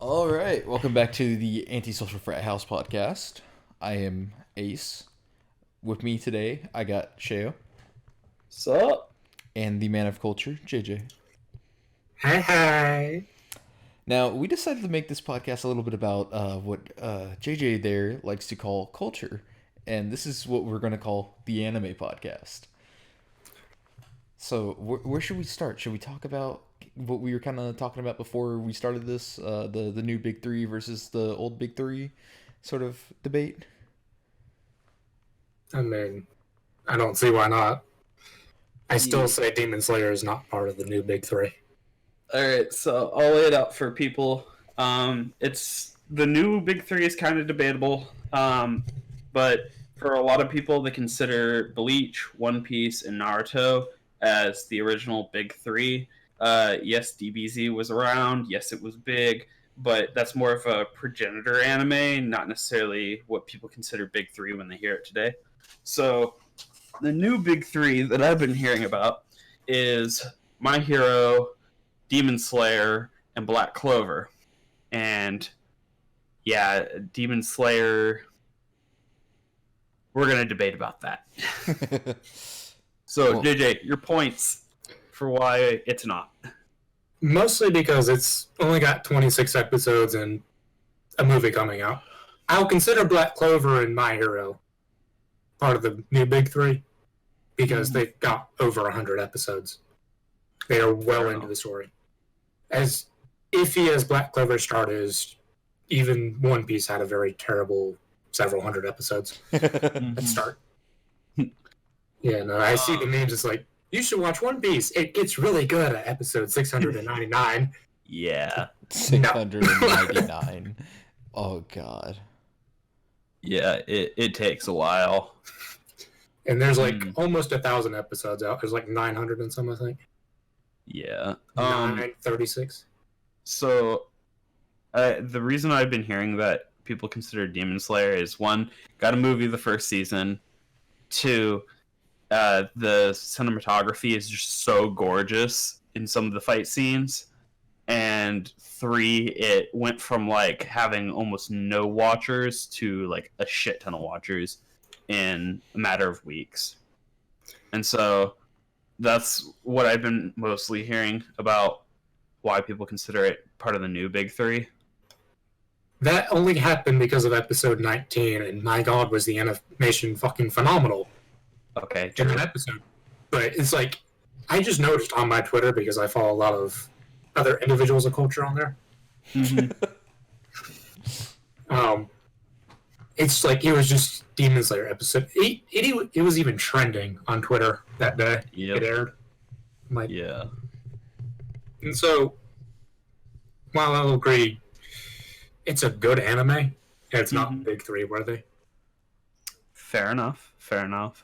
All right, welcome back to the Anti-Social Frat House podcast. I am Ace. With me today, I got Sheo Sup? and the man of culture, JJ. Hi, hi. Now, we decided to make this podcast a little bit about what JJ there likes to call culture, and this is what we're going to call the anime podcast. So, where should we start? Should we talk about what we were kind of talking about before we started this, the new big three versus the old big three sort of debate? I mean, I don't see why not. I still say Demon Slayer is not part of the new big three. Alright, so I'll lay it out for people. It's the new big three is kind of debatable, but for a lot of people, they consider Bleach, One Piece, and Naruto as the original big three. Yes, DBZ was around. Yes, it was big, but that's more of a progenitor anime, not necessarily what people consider big three when they hear it today. So the new big three that I've been hearing about is My Hero, Demon Slayer, and Black Clover. And yeah, Demon Slayer, we're going to debate about that. So, Well- JJ, your points for why it's not. Mostly because it's only got 26 episodes and a movie coming out. I'll consider Black Clover and My Hero part of the new big three because they've got over 100 episodes. They are well Fair into enough. the story. As iffy as Black Clover's start is, even One Piece had a very terrible several hundred episodes at start. Yeah, no, I see the memes. It's like, you should watch One Piece. It gets really good at episode 699. Yeah. 699. Oh, God. Yeah, it takes a while. And there's like almost 1,000 episodes out. There's like 900 and some, I think. Yeah. 936. So, the reason I've been hearing that people consider Demon Slayer is one, got a movie the first season. Two, the cinematography is just so gorgeous in some of the fight scenes. And three, it went from like having almost no watchers to like a shit ton of watchers in a matter of weeks. And so that's what I've been mostly hearing about why people consider it part of the new big three. That only happened because of episode 19, and my god, was the animation fucking phenomenal Okay, in true. that episode. But it's like, I just noticed on my Twitter, because I follow a lot of other individuals of culture on there. Mhm. It's like it was just Demon Slayer episode. It was even trending on Twitter that day. Yep. It aired. I'm like, Yeah. and so, while I'll agree, it's a good anime, and it's not big three worthy. Fair enough. Fair enough.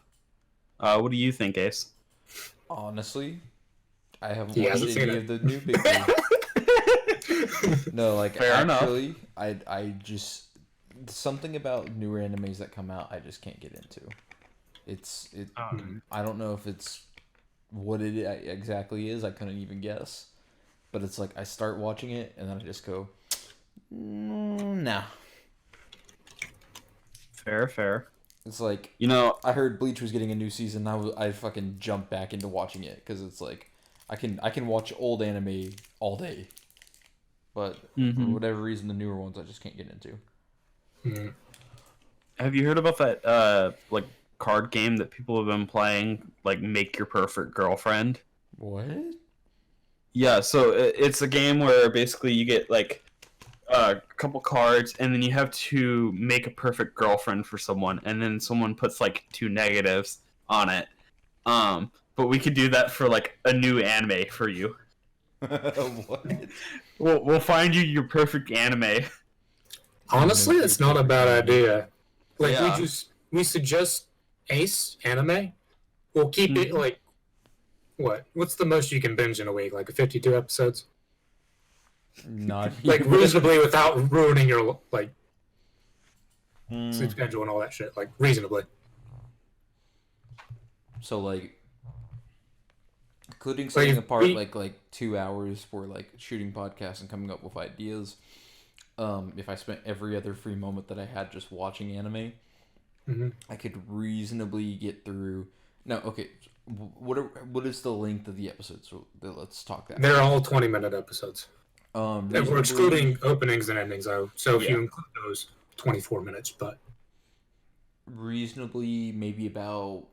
What do you think, Ace? Honestly, I haven't He watched hasn't seen any it. of the new big three. No, like, Fair enough. actually, I just... Something about newer animes that come out, I just can't get into. I don't know if it's what it exactly is. I couldn't even guess. But it's like I start watching it and then I just go, nah. Fair. It's like You know, I heard Bleach was getting a new season. I fucking jumped back into watching it because it's like I can watch old anime all day, but for whatever reason, the newer ones I just can't get into. have you heard about that like card game that people have been playing, like Make Your Perfect Girlfriend? What? Yeah, so it's a game where basically you get like a couple cards, and then you have to make a perfect girlfriend for someone, and then someone puts like two negatives on it. But we could do that for like a new anime for you. What? We'll find you your perfect anime. Honestly, it's not a bad idea. Like Yeah. we suggest Ace anime. We'll keep it like what's the most you can binge in a week? Like 52 episodes? Not Like even. reasonably without ruining your like sleep schedule and all that shit. Like reasonably. So like, including setting if apart we- like 2 hours for like shooting podcasts and coming up with ideas, if I spent every other free moment that I had just watching anime, I could reasonably get through. No, okay. What is the length of the episodes? So let's talk that. They're all 20-minute episodes. We're Reasonably, excluding openings and endings, though. So if you include those, 24 minutes. But reasonably, maybe about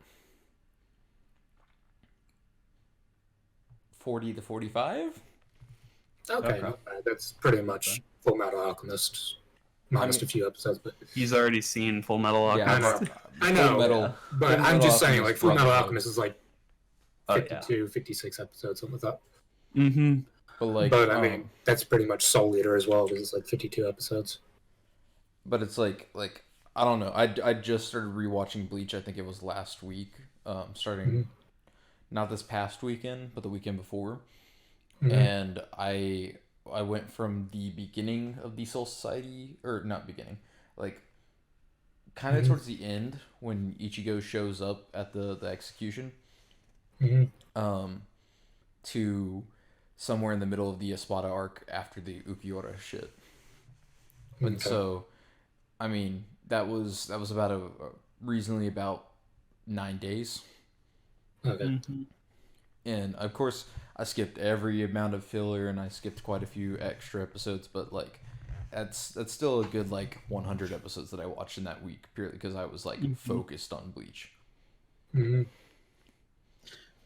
40 to 45. okay, not bad. That's pretty much Full Metal Alchemist, minus a few episodes. But He's already seen Full Metal Alchemist. Yeah, I know. Full Metal, but Full I'm Metal just saying, like, Full Metal Brotherhood. Alchemist is like 52, 56 episodes, something like that. Mm-hmm. But I mean, that's pretty much Soul Eater as well, because it's like 52 episodes. But it's like I don't know. I just started rewatching Bleach. I think it was last week. Starting not this past weekend, but the weekend before. And I went from the beginning of the Soul Society, or not beginning, like kind of towards the end when Ichigo shows up at the execution, to somewhere in the middle of the Espada arc after the Ukiura shit. And so, I mean, that was about reasonably about 9 days. Okay. And of course, I skipped every amount of filler, and I skipped quite a few extra episodes. But like, that's still a good like 100 episodes that I watched in that week, purely because I was like focused on Bleach.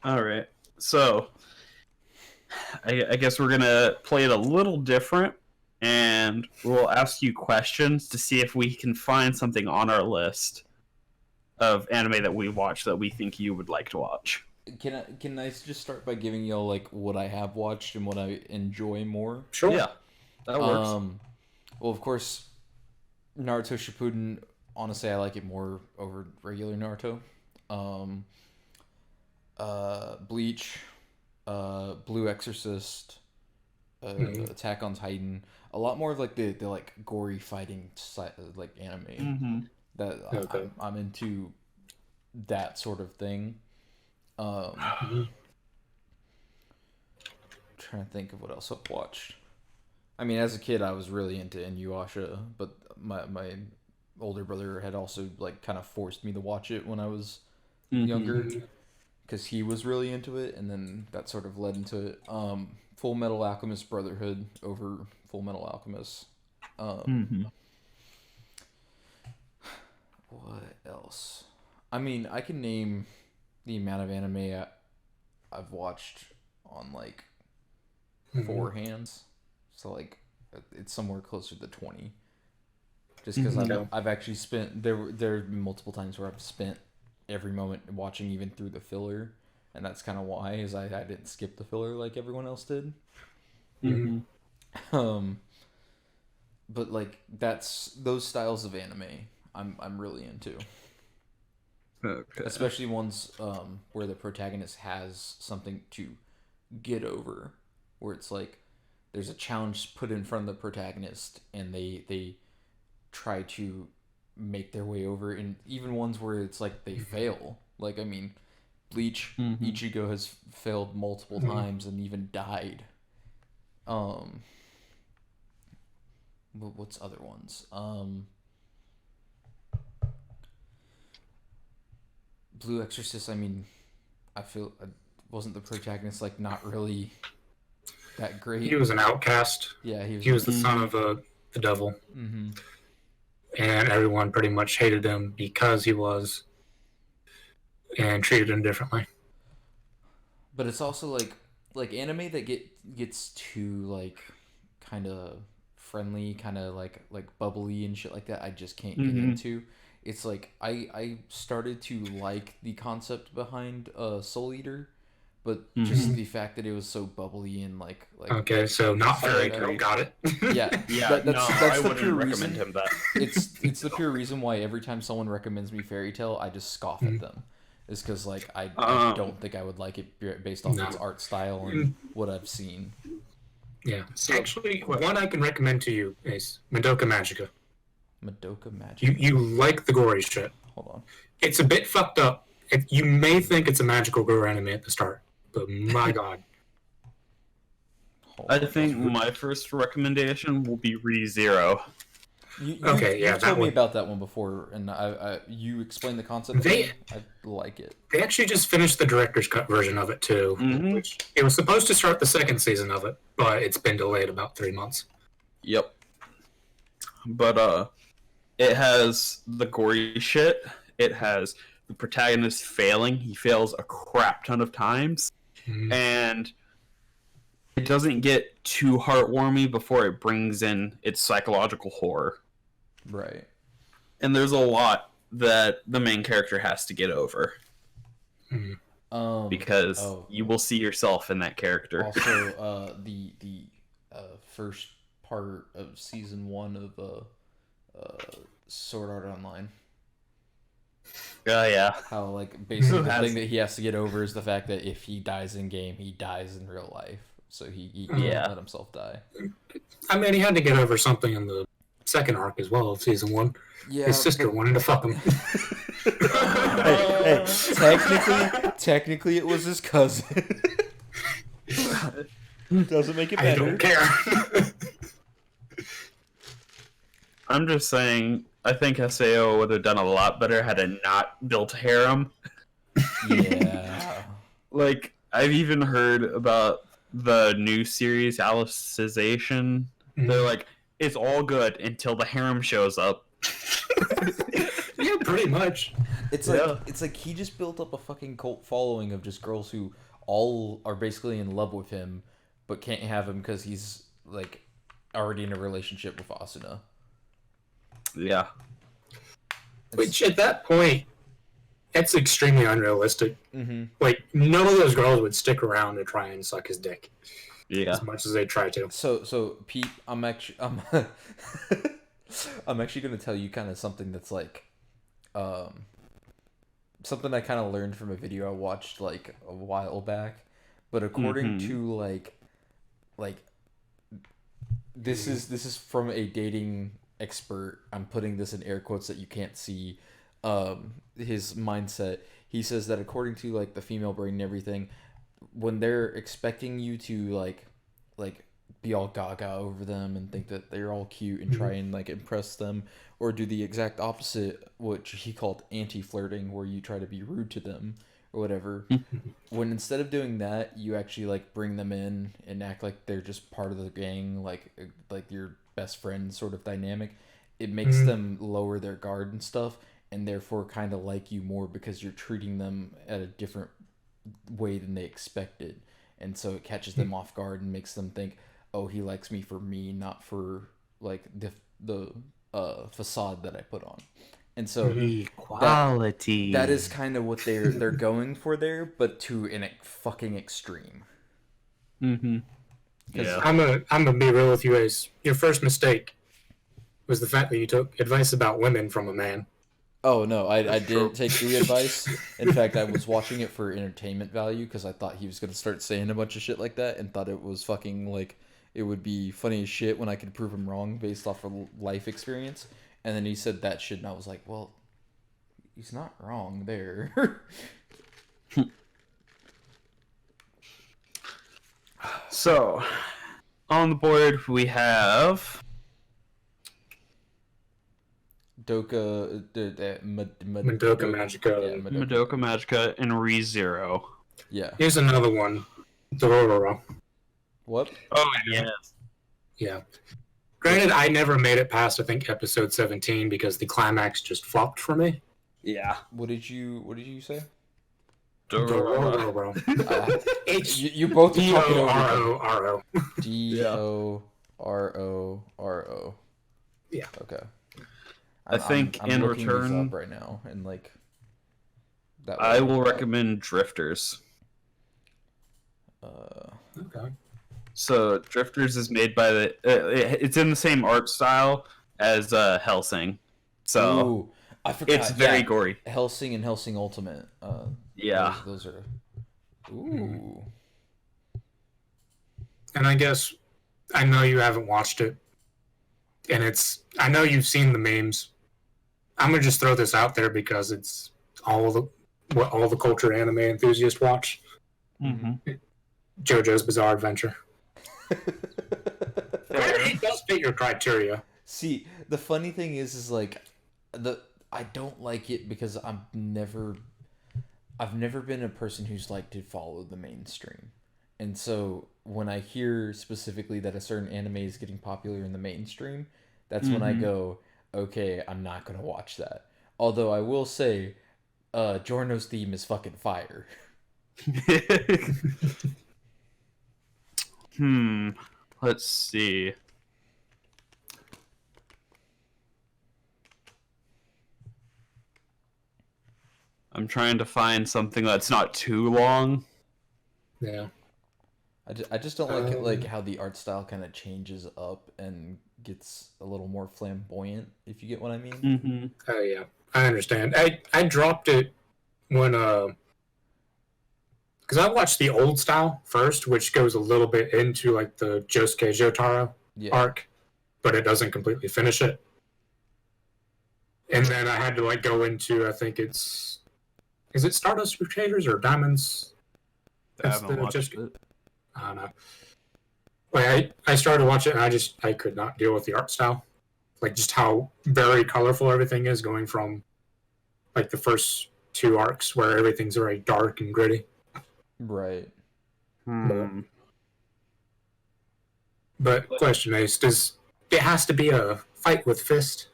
All right, so I guess we're gonna play it a little different, and we'll ask you questions to see if we can find something on our list of anime that we watch that we think you would like to watch. Can I just start by giving y'all like what I have watched and what I enjoy more? Sure. Yeah, that works. Well, of course, Naruto Shippuden. Honestly, I like it more over regular Naruto. Bleach, Blue Exorcist, Attack on Titan. A lot more of like the like gory fighting like anime. That I'm into that sort of thing. Trying to think of what else I've watched. I mean, as a kid, I was really into Inuyasha, but my older brother had also like kind of forced me to watch it when I was younger, because he was really into it, and then that sort of led into it. Full Metal Alchemist Brotherhood over Full Metal Alchemist. What else? I mean, I can name the amount of anime I've watched on like 4 hands, so like it's somewhere closer to 20. Just because I've actually spent there have been multiple times where I've spent every moment watching, even through the filler, and that's kind of why is I didn't skip the filler like everyone else did. But like that's those styles of anime I'm really into. Okay. Especially ones where the protagonist has something to get over, where it's like there's a challenge put in front of the protagonist and they try to make their way over, and even ones where it's like they fail. Like, I mean, Bleach, Ichigo has failed multiple times and even died. What's other ones? Blue Exorcist, I mean, I feel wasn't the protagonist like not really that great? He was an outcast. Yeah, he was the son of the devil. And everyone pretty much hated him because he was, and treated him differently. But it's also like anime that gets too like kind of friendly, kind of like bubbly and shit like that. I just can't get into. It's like I started to like the concept behind Soul Eater, but just the fact that it was so bubbly and like okay, so not fairy tale, got it. Yeah, that's I the wouldn't pure recommend reason. him that. It's the pure reason why every time someone recommends me fairy tale, I just scoff at them. Is because like I don't think I would like it based off its art style and what I've seen. Yeah, so, actually, one I can recommend to you is Madoka Magica. Madoka Magic. You like the gory shit. Hold on. It's a bit fucked up. You may think it's a magical girl anime at the start, but my god. I think my first recommendation will be ReZero. You yeah, told me one. about that one before, and you explained the concept. I like it. They actually just finished the director's cut version of it too. Mm-hmm. Which it was supposed to start the second season of it, but it's been delayed about 3 months. Yep. But it has the gory shit. It has the protagonist failing. He fails a crap ton of times, and it doesn't get too heartwarming before it brings in its psychological horror. Right. And there's a lot that the main character has to get over. Because you will see yourself in that character. Also, the first part of season 1 of Sword Art Online. Oh, yeah. How, like, basically the thing that he has to get over is the fact that if he dies in game, he dies in real life. So he can't let himself die. I mean, he had to get over something in the second arc as well of season 1. Yeah, his sister wanted to fuck him. hey, technically, it was his cousin. Doesn't make it better. I don't care. I'm just saying, I think SAO would have done a lot better had it not built harem. Yeah. Like, I've even heard about the new series, Alicization. They're like, it's all good until the harem shows up. Yeah, pretty much. It's like he just built up a fucking cult following of just girls who all are basically in love with him, but can't have him because he's like already in a relationship with Asuna. Yeah. Which at that point, it's extremely unrealistic. Mm-hmm. Like, none of those girls would stick around to try and suck his dick. Yeah. As much as they try to. So Pete, I'm actually going to tell you kind of something that's like, something I kind of learned from a video I watched like a while back, but according to like this is from a dating expert. I'm putting this in air quotes that you can't see. His mindset. He says that according to like the female brain and everything, when they're expecting you to like be all gaga over them and think that they're all cute and try and like impress them, or do the exact opposite, which he called anti-flirting, where you try to be rude to them or whatever. When instead of doing that, you actually like bring them in and act like they're just part of the gang, like your best friend sort of dynamic, it makes them lower their guard and stuff, and therefore kind of like you more because you're treating them at a different way than they expected, and so it catches them off guard and makes them think, oh, he likes me for me, not for like the facade that I put on. And so equality, that is kind of what they're going for there, but to a fucking extreme. Yeah. I'm gonna be real with you, Ace. Your first mistake was the fact that you took advice about women from a man. Oh no, I didn't take the advice. In fact, I was watching it for entertainment value because I thought he was gonna start saying a bunch of shit like that, and thought it was fucking like it would be funny as shit when I could prove him wrong based off of life experience. And then he said that shit, and I was like, well, he's not wrong there. So, on the board we have Madoka Magica. Yeah, Madoka Magica and ReZero. Yeah. Here's another one. Dororo. What? Oh, yes. Yeah. Granted, I never made it past, I think, episode 17 because the climax just flopped for me. Yeah. What did you say? Dororo. You both are talking over D-O-R-O-R-O. D-O-R-O-R-O. Yeah. Okay. I think I'm in looking these return, up right now, and like that I will recommend Drifters. Okay. So Drifters is made by the. It's in the same art style as Hellsing, so Ooh, I forgot. it's very gory. Hellsing and Hellsing Ultimate. Yeah, those are. Ooh. And I guess I know you haven't watched it, and I know you've seen the memes. I'm gonna just throw this out there because it's what all the culture anime enthusiasts watch. Mm-hmm. JoJo's Bizarre Adventure. It does fit your criteria. See, the funny thing is like I don't like it because I've never been a person who's like to follow the mainstream. And so when I hear specifically that a certain anime is getting popular in the mainstream, that's when I go, okay, I'm not going to watch that. Although I will say, Giorno's theme is fucking fire. Let's see. I'm trying to find something that's not too long. Yeah. I just don't like it, like how the art style kind of changes up and gets a little more flamboyant, if you get what I mean. Oh yeah, I understand. I dropped it when because I watched the old style first, which goes a little bit into like the Josuke Jotaro arc, but it doesn't completely finish it. And then I had to like go into, I think is it Stardust Crusaders or Diamonds? I haven't watched it. I don't know. Like I started watching it and I could not deal with the art style. Like just how very colorful everything is, going from like the first two arcs where everything's very dark and gritty. Right. But question is, it has to be a fight with fist?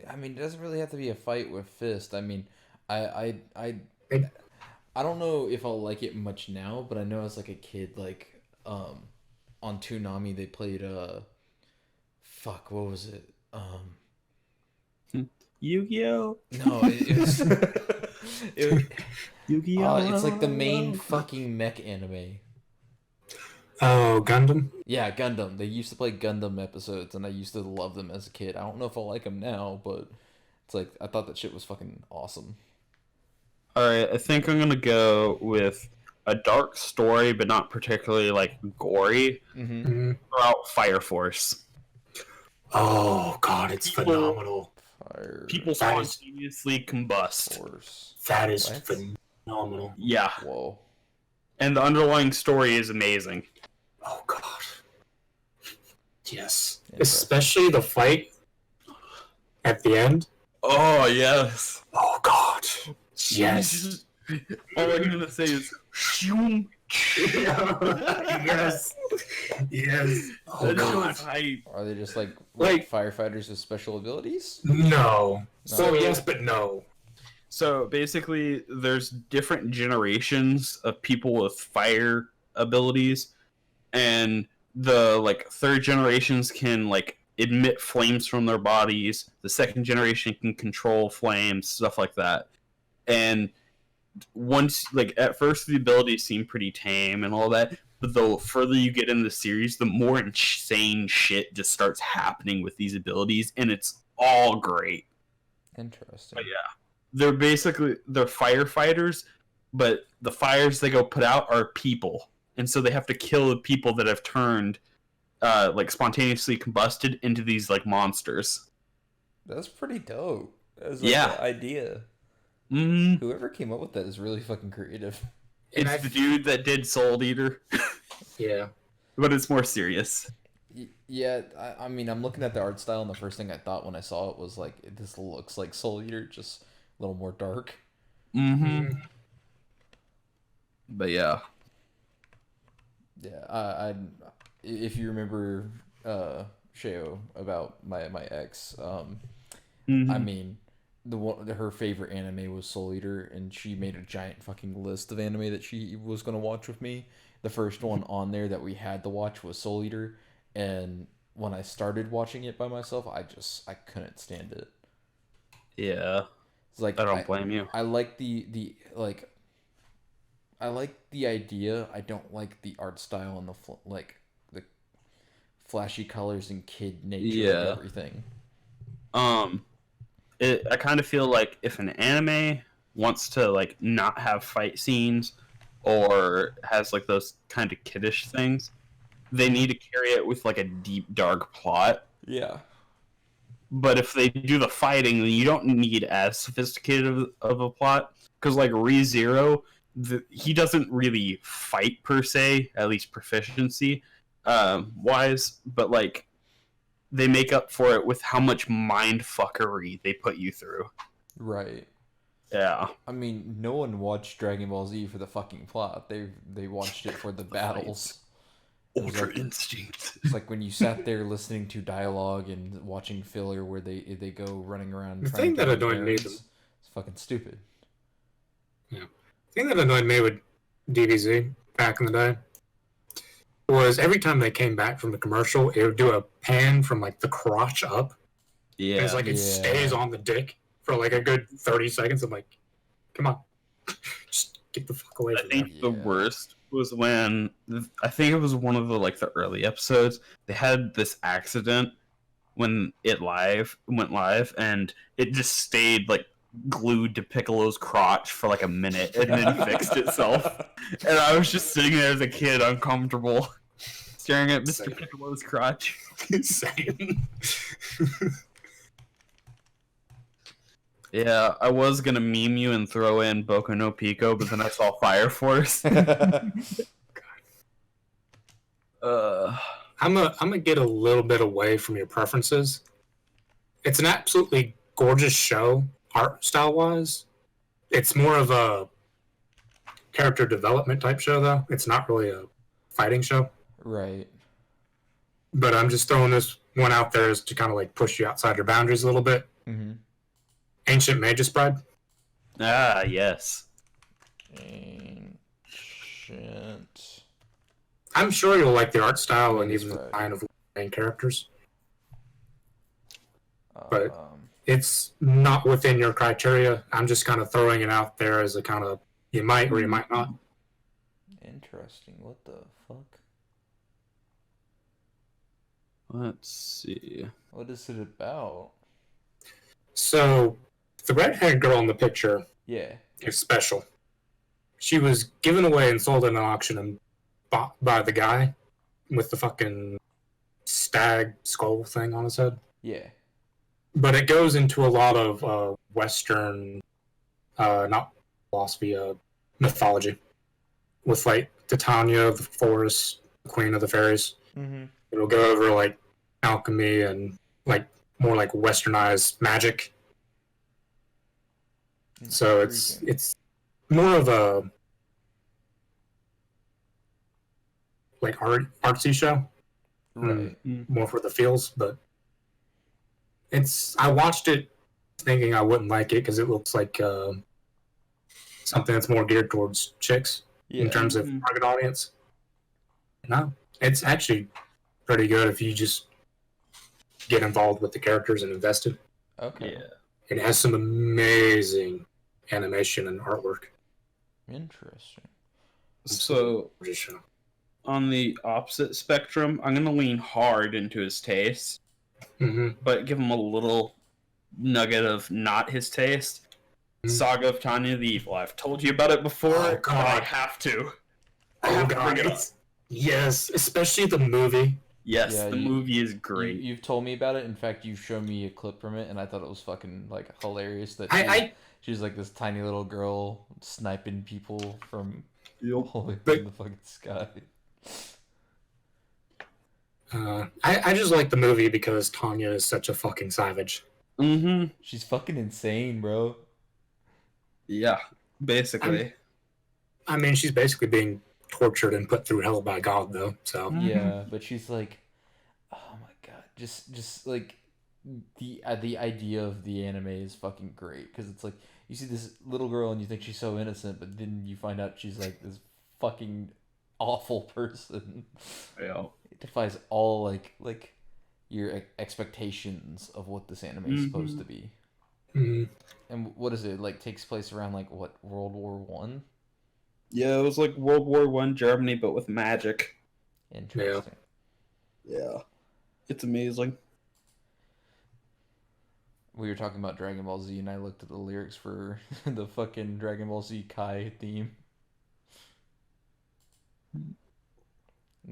I mean, it doesn't really have to be a fight with fist. I mean, I don't know if I'll like it much now, but I know as like a kid, like on Toonami they played fuck, what was it? Yu-Gi-Oh? No, it was Yu-Gi-Oh! It's like the main fucking mech anime. Oh, Gundam? Yeah, Gundam. They used to play Gundam episodes, and I used to love them as a kid. I don't know if I'll like them now, but it's like, I thought that shit was fucking awesome. Alright, I think I'm gonna go with a dark story, but not particularly, like, gory, throughout Fire Force. Oh, God, it's phenomenal. People spontaneously combust. Force. That is phenomenal. Yeah. Whoa. And the underlying story is amazing. Oh, God. Yes. Especially the fight at the end. Oh, yes. Oh, God. Yes. All I'm gonna say is, shoom. Yes. Yes. Oh, God. Are they just like firefighters with special abilities? No. So, yes, but no. So basically, there's different generations of people with fire abilities, and the like third generations can like emit flames from their bodies. The second generation can control flames, stuff like that. And once, like at first, the abilities seem pretty tame and all that, but the further you get in the series, the more insane shit just starts happening with these abilities, and it's all great. Interesting. But yeah. They're firefighters, but the fires they go put out are people. And so they have to kill the people that have turned, like, spontaneously combusted into these, like, monsters. That's pretty dope. That's like the idea. Whoever came up with that is really fucking creative. It's the dude that did Soul Eater. Yeah. But it's more serious. Yeah, I mean, I'm looking at the art style, and the first thing I thought when I saw it was, like, this looks like Soul Eater, just a little more dark. But yeah. Yeah, I if you remember Sheo about my ex, I mean, her favorite anime was Soul Eater, and she made a giant fucking list of anime that she was gonna watch with me. The first one on there that we had to watch was Soul Eater, and when I started watching it by myself, I couldn't stand it. Yeah. It's like I don't blame you. I like the I like the idea. I don't like the art style and the flashy colors and kid nature of everything. I kind of feel like if an anime wants to like not have fight scenes or has like those kind of kiddish things, they need to carry it with like a deep dark plot. Yeah. But if they do the fighting, then you don't need as sophisticated of a plot. Because like ReZero, he doesn't really fight per se, at least proficiency. wise, but like they make up for it with how much mind fuckery they put you through. Right. Yeah. I mean, no one watched Dragon Ball Z for the fucking plot. They watched it for the battles. Ultra Instinct. It's like when you sat there listening to dialogue and watching filler where they go running around. The thing that annoyed me, it's fucking stupid. Yeah. The thing that annoyed me with DBZ back in the day was every time they came back from the commercial, it would do a pan from like the crotch up. Yeah. And it's like it stays on the dick for like a good 30 seconds. I'm like, come on. Just get the fuck away from I think the worst was when I think it was one of the early episodes. They had this accident when it went live, and it just stayed like glued to Piccolo's crotch for like a minute, and then fixed itself. And I was just sitting there as a kid, uncomfortable, staring at Mr. Piccolo's crotch. Insane. Yeah, I was gonna meme you and throw in Boku no Pico, but then I saw Fire Force. I'm gonna get a little bit away from your preferences. It's an absolutely gorgeous show, art style wise. It's more of a character development type show, though. It's not really a fighting show. Right. But I'm just throwing this one out there as to kind of like push you outside your boundaries a little bit. Mm-hmm. Ancient Magus Bride. Ah, yes. Ancient. I'm sure you'll like the art style and even the Right. design of the main characters. But it's not within your criteria. I'm just kind of throwing it out there as a kind of you might or you might not. Interesting. What the fuck? Let's see. What is it about? So the red-haired girl in the picture Yeah. is special. She was given away and sold at an auction and bought by the guy with the fucking stag skull thing on his head. Yeah. But it goes into a lot of Western, not philosophy, mythology. With like Titania, the forest, the queen of the fairies. Mm-hmm. It'll go over like alchemy and like more like westernized magic. So it's more of a like artsy show, right. more for the feels. But I watched it thinking I wouldn't like it because it looks like something that's more geared towards chicks in terms of target audience. No, it's actually pretty good if you just get involved with the characters and invested. Okay. Yeah. It has some amazing animation and artwork. Interesting. So, on the opposite spectrum, I'm going to lean hard into his taste, but give him a little nugget of not his taste. Saga of Tanya the Evil. I've told you about it before, but I have to. I have to bring it up. Yes, especially the movie. Yes, Yeah, the movie is great. You've told me about it. In fact, you've shown me a clip from it, and I thought it was fucking like hilarious. That she's like this tiny little girl sniping people from all the way in the fucking sky. I just like the movie because Tanya is such a fucking savage. Mm-hmm. She's fucking insane, bro. Yeah, basically. I mean, she's basically being tortured and put through hell by God, though. So yeah, but she's like, oh my god, just like the idea of the anime is fucking great because it's like you see this little girl and you think she's so innocent, but then you find out she's like this fucking awful person. Yeah, it defies all like your expectations of what this anime is supposed to be. And what is it like? Takes place around like what, World War One? Yeah, it was like World War One Germany, but with magic. Interesting. Yeah, it's amazing. We were talking about Dragon Ball Z, and I looked at the lyrics for the fucking Dragon Ball Z Kai theme. And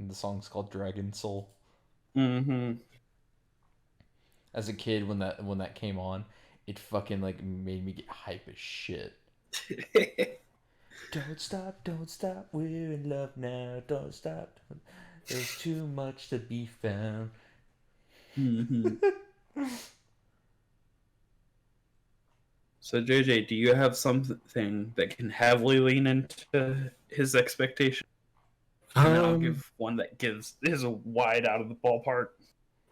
the song's called Dragon Soul. Mm-hmm. As a kid, when that came on, it fucking like made me get hype as shit. Don't stop, we're in love now. Don't stop. There's too much to be found. Mm-hmm. So, JJ, do you have something that can heavily lean into his expectation? And then I'll give one that is a wide out of the ballpark.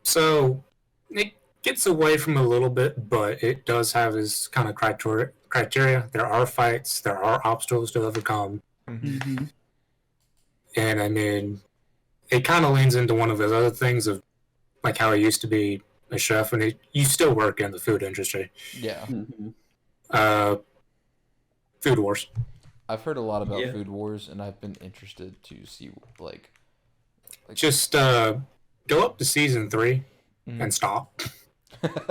So it gets away from a little bit, but it does have its kind of criteria. There are fights, there are obstacles to overcome, Mm-hmm. and I mean, it kind of leans into one of his other things of like how he used to be a chef, and you still work in the food industry. Yeah. Uh, Food Wars. I've heard a lot about Food Wars, and I've been interested to see like just go up to season 3 and stop.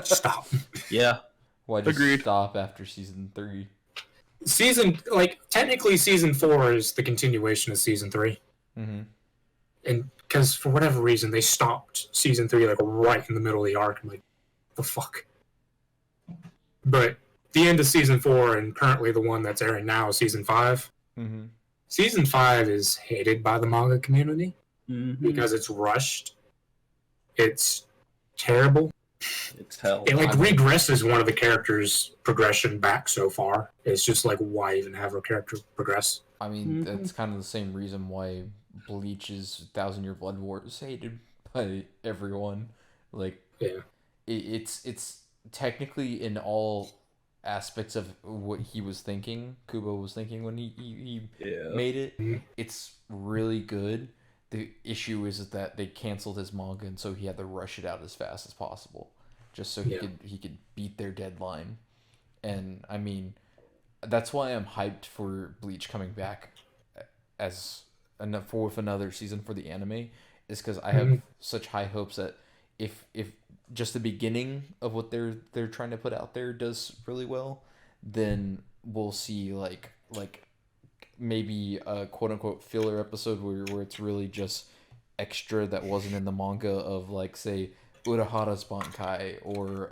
Stop. Yeah. Why just stop after season 3? Technically season 4 is the continuation of season 3. Mm-hmm. And because for whatever reason they stopped season 3 like right in the middle of the arc. I'm like, the fuck. But the end of season 4 and currently the one that's airing now is season 5. Mm-hmm. Season 5 is hated by the manga community because it's rushed. It's terrible. It's hell. It regresses one of the characters' progression back so far. It's just like, why even have her character progress? I mean, that's kind of the same reason why Bleach's 1,000-Year Blood War is hated by everyone. Like, yeah, it's technically in all aspects of what he was thinking, Kubo was thinking when he made it. It's really good. The issue is that they canceled his manga, and so he had to rush it out as fast as possible, just so he could beat their deadline. And I mean, that's why I'm hyped for Bleach coming back as with another season for the anime, is because I have such high hopes that if just the beginning of what they're trying to put out there does really well, then we'll see like maybe a quote unquote filler episode where it's really just extra that wasn't in the manga of like say Urahara's Bankai or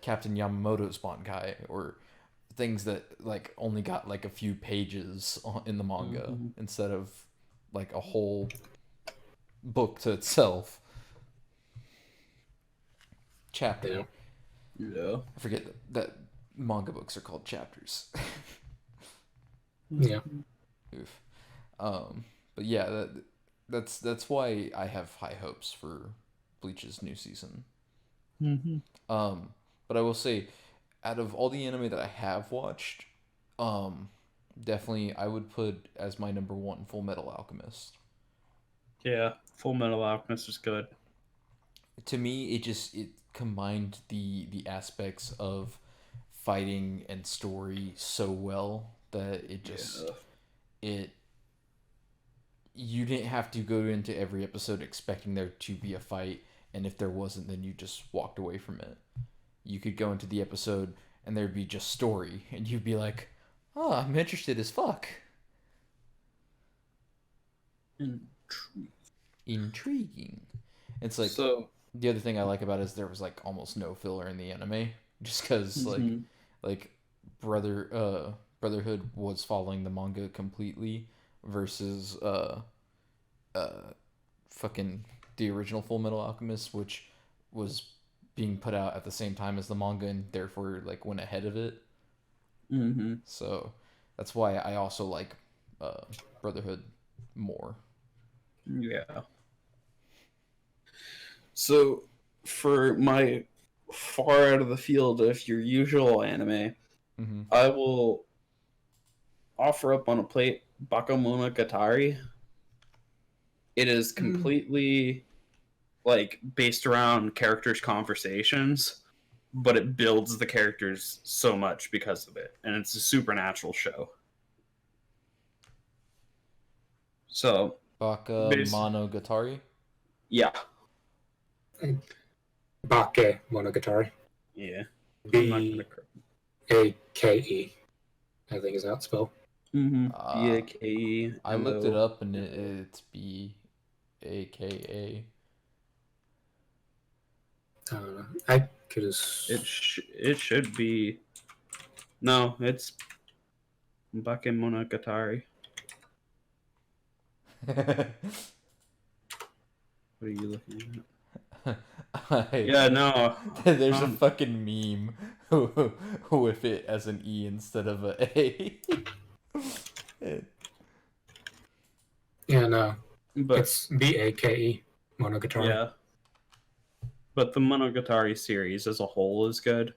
Captain Yamamoto's Bankai or things that like only got like a few pages in the manga instead of like a whole book to itself. Chapter. Yeah. I forget that manga books are called chapters. Yeah. Oof. But yeah, that's why I have high hopes for Bleach's new season. But I will say, out of all the anime that I have watched, definitely I would put as my number 1 Full Metal Alchemist. Yeah, Full Metal Alchemist is good. To me, it combined the aspects of fighting and story so well that it just you didn't have to go into every episode expecting there to be a fight, and if there wasn't, then you just walked away from it. You could go into the episode and there'd be just story, and you'd be like, "Oh, I'm interested as fuck." Intriguing. It's like the other thing I like about it is there was like almost no filler in the anime, just because like Brotherhood was following the manga completely versus fucking the original Full Metal Alchemist, which was being put out at the same time as the manga and therefore like went ahead of it. So that's why I also like Brotherhood more. Yeah. So for my far out of the field of your usual anime, I will offer up on a plate Bakemonogatari. It is completely like based around characters' conversations, but it builds the characters so much because of it, and it's a supernatural show. So Bakemonogatari? Yeah. Bakemonogatari. Yeah. B-A-K-E. I think is how it's spelled. B-A-K-E. I looked it up and it's B-A-K-A. I don't know. I could have... It should be... No, it's Bakemonogatari. What are you looking at? I, Yeah, no. There's a fucking meme with it as an E instead of a A. Yeah, no. But It's Bake Monogatari. yeah. But the Monogatari series as a whole is good.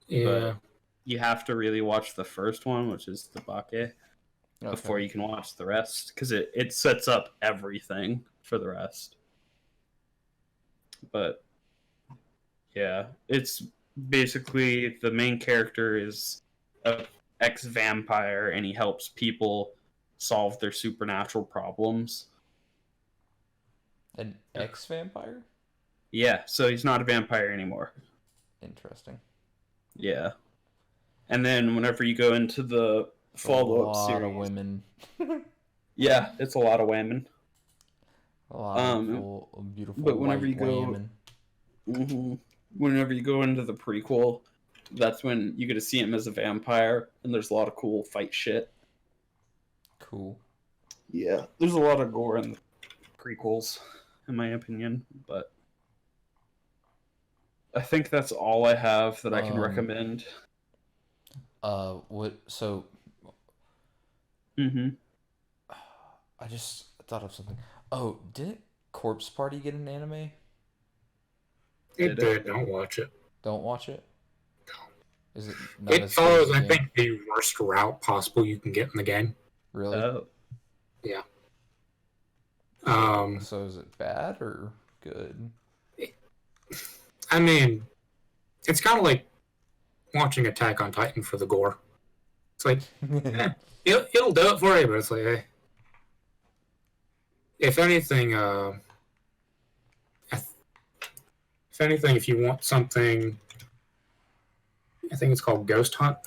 Yeah. You have to really watch the first one, which is the Bake, before you can watch the rest, because it sets up everything for the rest. But yeah, it's basically the main character is a ex-vampire, and he helps people solve their supernatural problems. An ex-vampire? Yeah, so he's not a vampire anymore. Interesting. Yeah. And then whenever you go into the follow-up series... A lot of women. Yeah, it's a lot of women. A lot of beautiful but whenever white you go, women. Mm-hmm, whenever you go into the prequel, that's when you get to see him as a vampire, and there's a lot of cool fight shit. Cool. Yeah, there's a lot of gore in the prequels, in my opinion, but I think that's all I have that I can recommend. What? So. Mm-hmm. I just thought of something. Oh, didn't Corpse Party get an anime? It did. Don't watch it. Don't watch it? No. Is it not It as follows, good as I the think, the worst route possible you can get in the game. Really? Oh. Yeah. So is it bad or good? I mean, it's kind of like watching Attack on Titan for the gore. It's like, it'll do it for you, but it's like, hey. If anything, if you want something, I think it's called Ghost Hunt.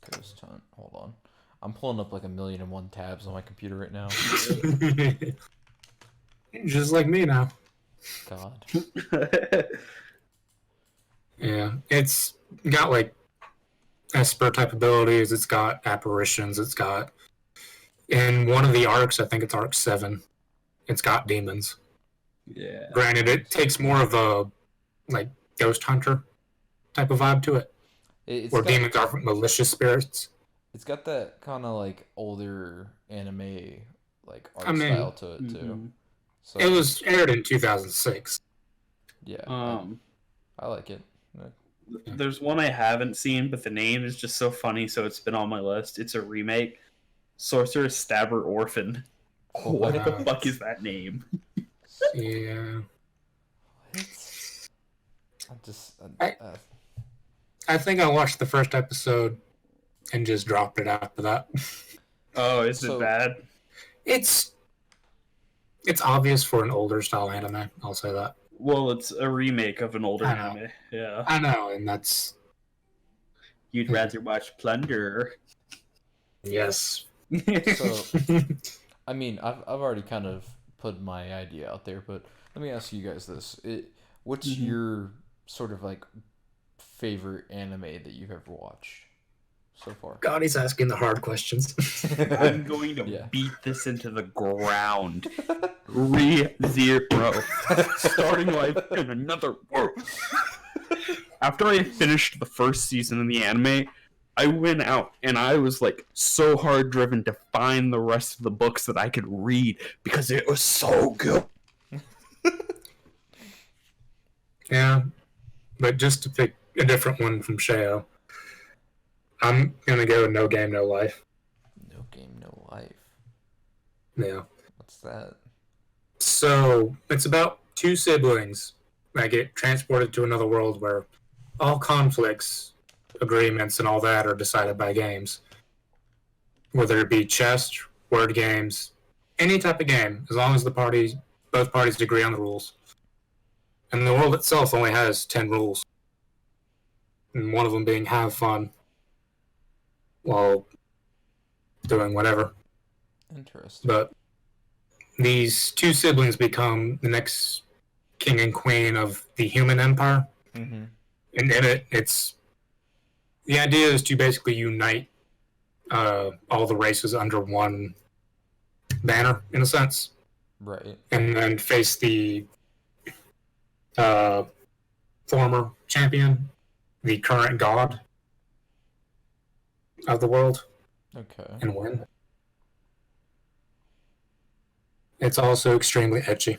Ghost Hunt. Hold on. I'm pulling up like 1,000,001 tabs on my computer right now. Just like me now. God. Yeah, it's got like Esper type abilities. It's got apparitions. It's got, in one of the arcs, I think it's arc 7, it's got demons. Yeah. Granted, it takes more of a like Ghost Hunter type of vibe to it, where demons are malicious spirits. It's got that kind of like older anime like art style to it too. So it was aired in 2006. Yeah. I like it. There's one I haven't seen, but the name is just so funny, so it's been on my list. It's a remake. Sorceress Stabber Orphan. What the fuck is that name? Yeah. I think I watched the first episode and just dropped it after that. Oh, is it bad? It's obvious for an older style anime, I'll say that. Well, it's a remake of an older anime. Yeah. I know, and that's... You'd rather watch Plunder. Yes. So, I mean, I've already kind of put my idea out there, but let me ask you guys this. What's your sort of like favorite anime that you've ever watched so far? God, he's asking the hard questions. I'm going to beat this into the ground. 3-0. Starting life in another world. After I finished the first season of the anime, I went out and I was like so hard driven to find the rest of the books that I could read because it was so good. Yeah, but just to pick a different one from Sheo, I'm gonna go No Game, No Life. No Game, No Life. Yeah. What's that? So it's about two siblings that get transported to another world where all conflicts, agreements, and all that are decided by games. Whether it be chess, word games, any type of game, as long as both parties agree on the rules. And the world itself only has 10 rules. And one of them being have fun while doing whatever. Interesting. But these two siblings become the next king and queen of the human empire. Mm-hmm. And in it, the idea is to basically unite all the races under one banner, in a sense. Right. and then face the former champion, the current god of the world, Okay. and win. It's also extremely edgy.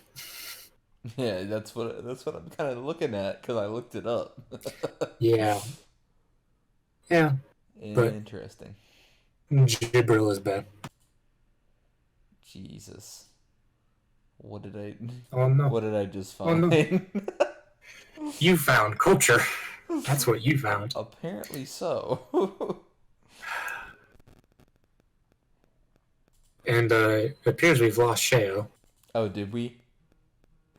Yeah, that's what I'm kind of looking at because I looked it up. Yeah. Yeah. But Interesting. Jibril is bad. Jesus. What did I Oh no. What did I just Oh, no. find? You found culture. That's what you found. Apparently so. And it appears we've lost Sheo. Oh, did we?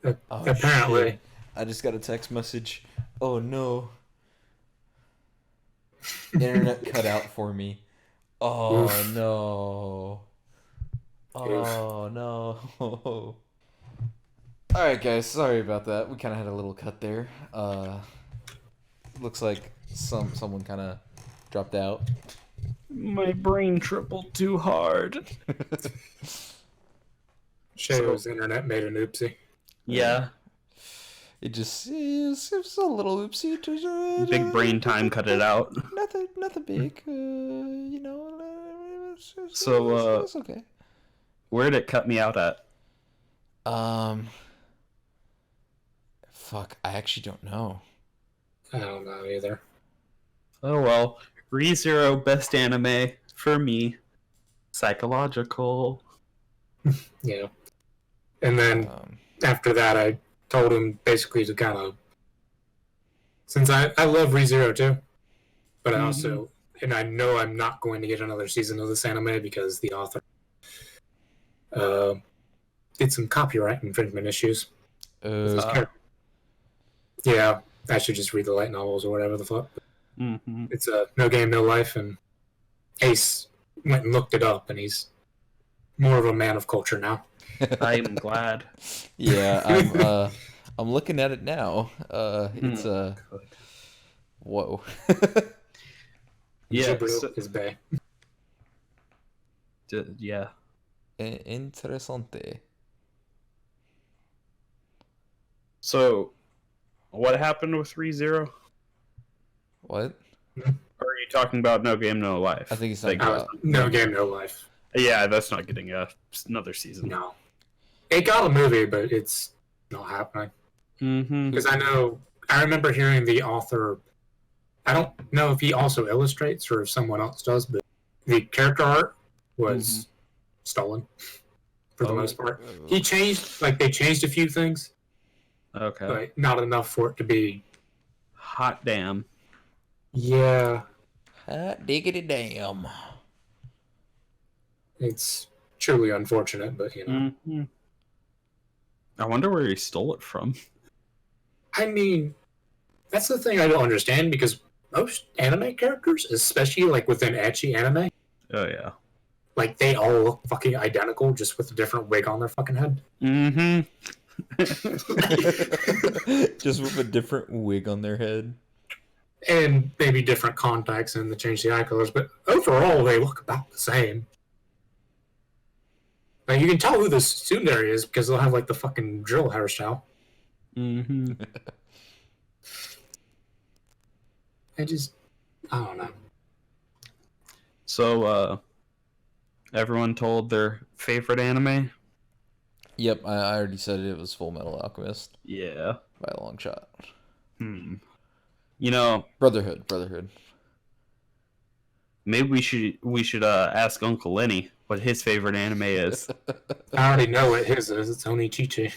Uh, Oh, apparently. shit. I just got a text message. Oh no. Internet cut out for me. Oh Oof. no. Oh no. Alright guys, sorry about that. We kinda had a little cut there. Looks like someone kinda dropped out. My brain tripled too hard. Sheo's internet made an oopsie. Yeah. It was a little oopsie. Big brain time cut it out. Nothing big. So, it's okay. Where'd it cut me out at? Fuck, I actually don't know. I don't know either. Oh well. ReZero best anime for me. Psychological. Yeah. And then after that, I told him basically to kind of, since I love ReZero too, but I also, and I know I'm not going to get another season of this anime because the author did some copyright infringement issues. Yeah, I should just read the light novels or whatever the fuck. It's No Game, No Life, and Ace went and looked it up, and he's more of a man of culture now. I'm glad. Yeah, I'm looking at it now. It's whoa. Yeah, Jibril is bae. Yeah. Interessante. So, what happened with ReZero? What? Or are you talking about No Game, No Life? I think he's talking about No Game, No Life. Yeah, that's not getting another season. No. It got a movie, but it's not happening. Because I remember hearing the author, I don't know if he also illustrates or if someone else does, but the character art was stolen for the most part. They changed a few things. Okay. But not enough for it to be hot damn. Yeah. Hot diggity damn. It's truly unfortunate, but you know. I wonder where he stole it from. I mean, that's the thing I don't understand because most anime characters, especially like within ecchi anime, oh yeah, like they all look fucking identical, just with a different wig on their fucking head. Just with a different wig on their head. And maybe different contacts and they change the eye colors, but overall they look about the same. Like you can tell who the tsundere is because they'll have like the fucking drill hairstyle. I don't know. So, everyone told their favorite anime? Yep, I already said it was Full Metal Alchemist. Yeah. By a long shot. You know, Brotherhood. Maybe we should ask Uncle Lenny what his favorite anime is. I already know what his is. It's Onichichi.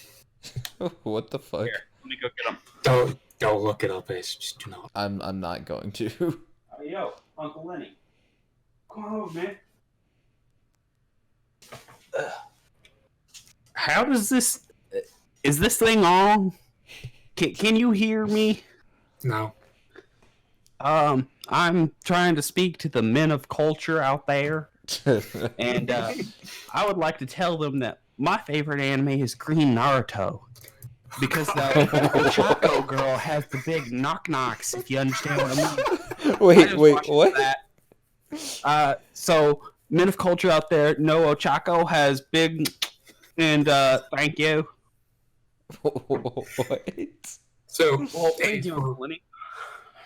What the fuck? Here, let me go get him. Don't look it up, Ace. Just do not. I'm not going to. Yo, Uncle Lenny. Come on over, man. How does this... Is this thing on? Can you hear me? No. I'm trying to speak to the men of culture out there. And I would like to tell them that my favorite anime is Green Naruto. Because the Ochako girl has the big knock-knocks, if you understand what I mean. Wait, what? So, men of culture out there know Ochako has big And thank you. What? So, Well, thank you, Uncle Lenny.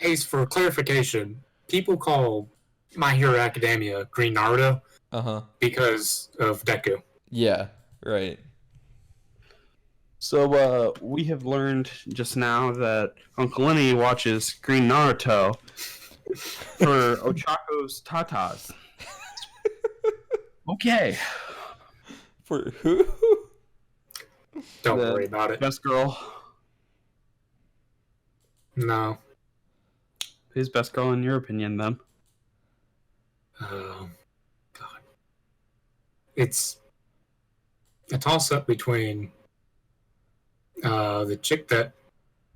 Ace, for clarification, people call My Hero Academia Green Naruto because of Deku. Yeah, right. So we have learned just now that Uncle Lenny watches Green Naruto for Ochako's Tatas. Okay. For who? Don't worry about it. Best girl. No. Who's best girl in your opinion, then? God. It's a toss-up between the chick that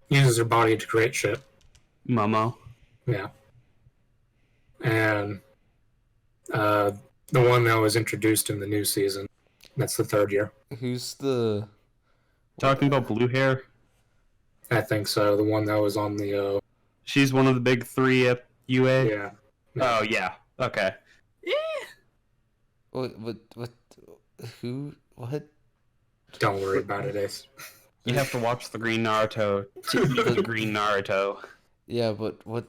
uses her body to create shit. Momo. Yeah. And the one that was introduced in the new season. That's the third year. Who's the... Talking about blue hair? I think so. The one that was on the... She's one of the big three at UA? Yeah. Oh, yeah. Okay. What, who, what? Don't worry about it, Ace. You have to watch the Green Naruto to eat the Green Naruto. Yeah, but what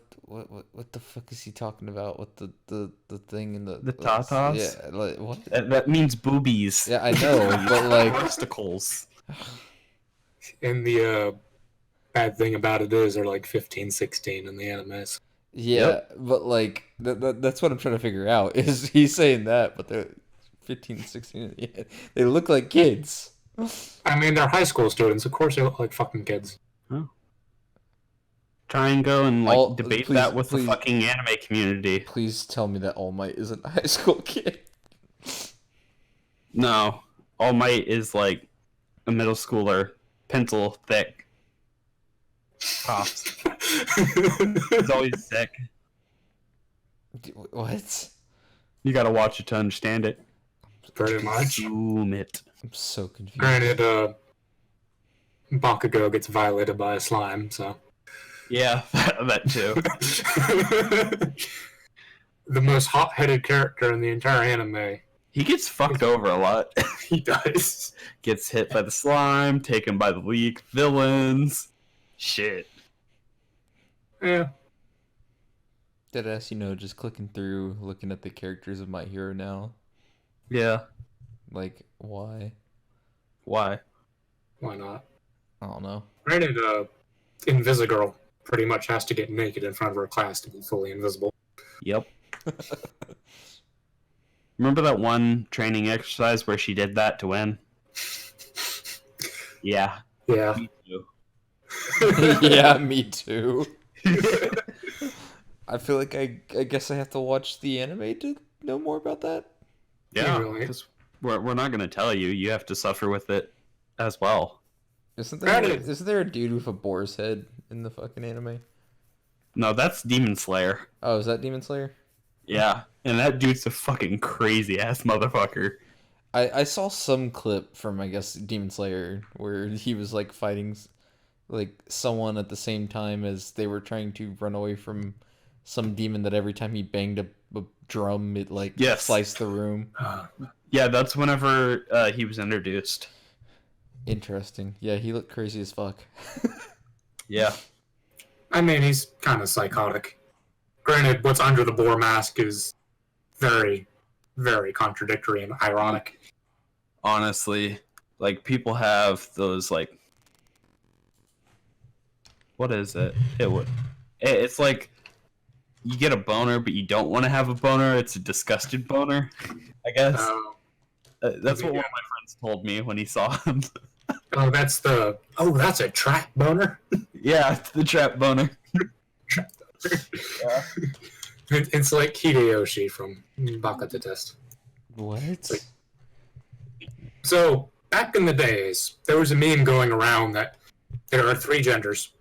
the fuck is he talking about with the thing in the... The tatas? Yeah, like, what? That means boobies. Yeah, I know, but like... Testicles. And the bad thing about it is they're like 15, 16 in the animes. Yeah, but like, that's what I'm trying to figure out, is he's saying that, but they're 15, 16, yeah, they look like kids. I mean, they're high school students. Of course they look like fucking kids. Oh. Try and go and debate that with the fucking anime community. Please tell me that All Might isn't a high school kid. No. All Might is like a middle schooler. Pencil thick. Pops. He's always sick. What? You gotta watch it to understand it. Pretty much. Consume it. I'm so confused. Granted, Bakugo gets violated by a slime, so... Yeah, that too. The most hot-headed character in the entire anime. He gets fucked over a lot. He does. Gets hit by the slime, taken by the leak, villains. Shit. Yeah. Deadass, just clicking through, looking at the characters of My Hero now. Yeah. Like, why? Why? Why not? I don't know. Granted, Invisigirl pretty much has to get naked in front of her class to be fully invisible. Yep. Remember that one training exercise where she did that to win? Yeah. Yeah. Me too. Yeah, me too. I feel like I guess I have to watch the anime to know more about that. Yeah, because we're not going to tell you. You have to suffer with it as well. Isn't there a dude with a boar's head in the fucking anime? No, that's Demon Slayer. Oh, is that Demon Slayer? Yeah, and that dude's a fucking crazy-ass motherfucker. I saw some clip from, I guess, Demon Slayer where he was, like, fighting, like, someone at the same time as they were trying to run away from some demon that every time he banged a drum, it, like, sliced the room. Yeah, that's whenever he was introduced. Interesting. Yeah, he looked crazy as fuck. Yeah. I mean, he's kind of psychotic. Granted, what's under the boar mask is very, very contradictory and ironic. Honestly, like, people have those, like... What is it? It's like, you get a boner, but you don't want to have a boner. It's a disgusted boner, I guess. That's what one of my friends told me when he saw him. That's a trap boner? Yeah, it's the trap boner. Yeah. It's like Hideyoshi from Baka the Test. What? So, back in the days, there was a meme going around that there are 3 genders.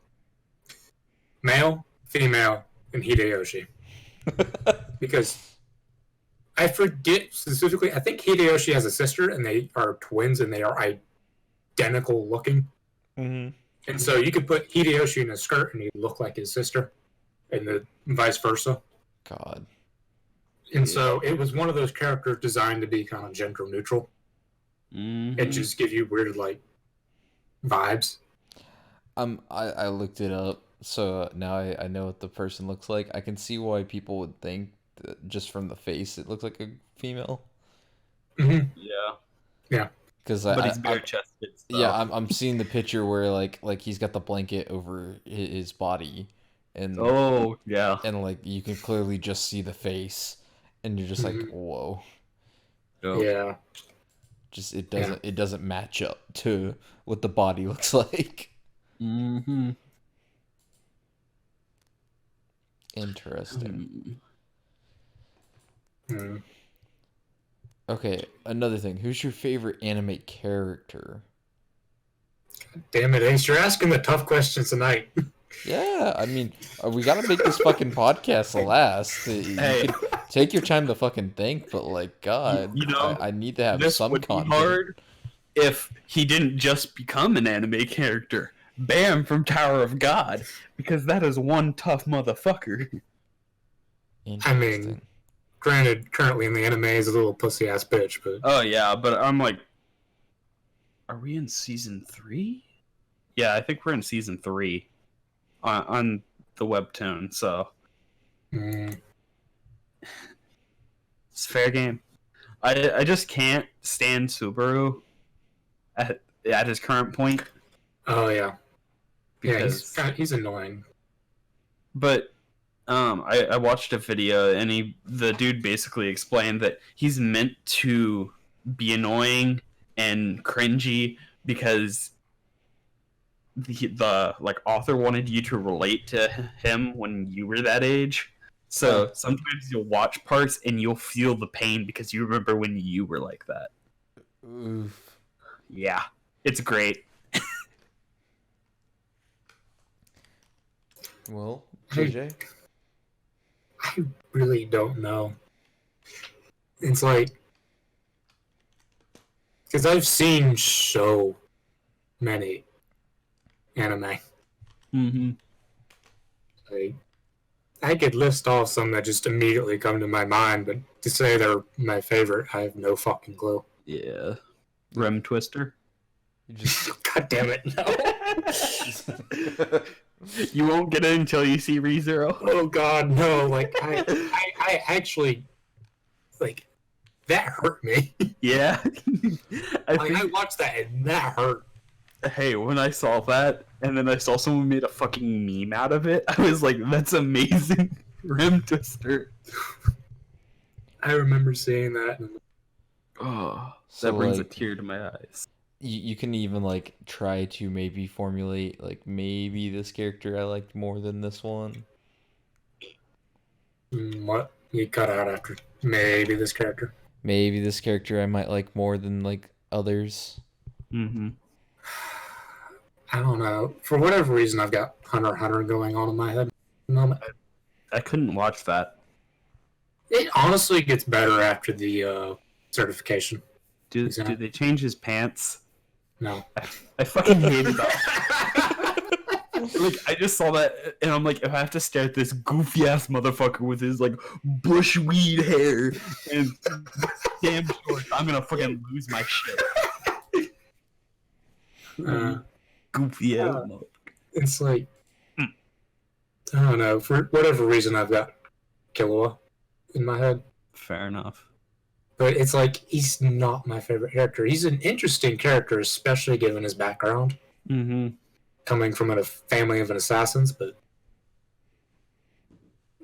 Male, female, and Hideyoshi. Because I forget specifically, I think Hideyoshi has a sister, and they are twins, and they are identical looking. Mm-hmm. And so you could put Hideyoshi in a skirt, and he'd look like his sister, and the vice versa. God. And so it was one of those characters designed to be kind of gender neutral. and just give you weird like vibes. I looked it up, so now I know what the person looks like. I can see why people would think that just from the face it looks like a female. Mm-hmm. Yeah. Because But he's bare chested. So. Yeah, I'm seeing the picture where like he's got the blanket over his body, and yeah, and like you can clearly just see the face, and you're just like, whoa. Yeah. Just it doesn't match up to what the body looks like. Mm-hmm. Interesting. Mm. Okay, another thing. Who's your favorite anime character? Damn it, Ace! You're asking the tough questions tonight. Yeah, I mean, we gotta make this fucking podcast last. Hey. You can take your time to fucking think, but like, God, You know, I need to have this some would content. be hard if he didn't just become an anime character. Bam from Tower of God, because that is one tough motherfucker. I mean, granted, currently in the anime is a little pussy ass bitch, but Oh yeah, but I'm like, are we in season 3? Yeah, I think we're in season 3 on the webtoon. So it's fair game. I just can't stand Subaru at his current point. Oh yeah, Because, yeah, he's annoying. But I watched a video and the dude basically explained that he's meant to be annoying and cringy because the like author wanted you to relate to him when you were that age. So sometimes you'll watch parts and you'll feel the pain because you remember when you were like that. Oof. Yeah, it's great. Well, JJ? I really don't know. It's like, because I've seen so many anime. Mm-hmm. Like, I could list off some that just immediately come to my mind, but to say they're my favorite, I have no fucking clue. Yeah. Rem Twister. You just God damn it, no. You won't get it until you see ReZero. Oh god, no. Like, I actually, like, that hurt me. Yeah. I watched that and that hurt. Hey, when I saw that, and then I saw someone made a fucking meme out of it, I was like, that's amazing. Rim Twister. I remember seeing that. And Oh, So, that brings like, a tear to my eyes. you can even like try to maybe formulate like maybe this character I liked more than this one. what? You cut out after maybe this character. Maybe this character I might like more than like others. Mm-hmm. I don't know. For whatever reason, I've got Hunter x Hunter going on in my head at the moment. I couldn't watch that. It honestly gets better after the certification. Do they change his pants? No. I fucking hated that. Like, I just saw that, and I'm like, if I have to stare at this goofy ass motherfucker with his like bushweed hair and damn shorts, I'm gonna fucking lose my shit. Goofy ass motherfucker. It's like, I don't know. For whatever reason, I've got Killua in my head. Fair enough. But it's like, he's not my favorite character. He's an interesting character, especially given his background. Mm-hmm. Coming from a family of assassins, but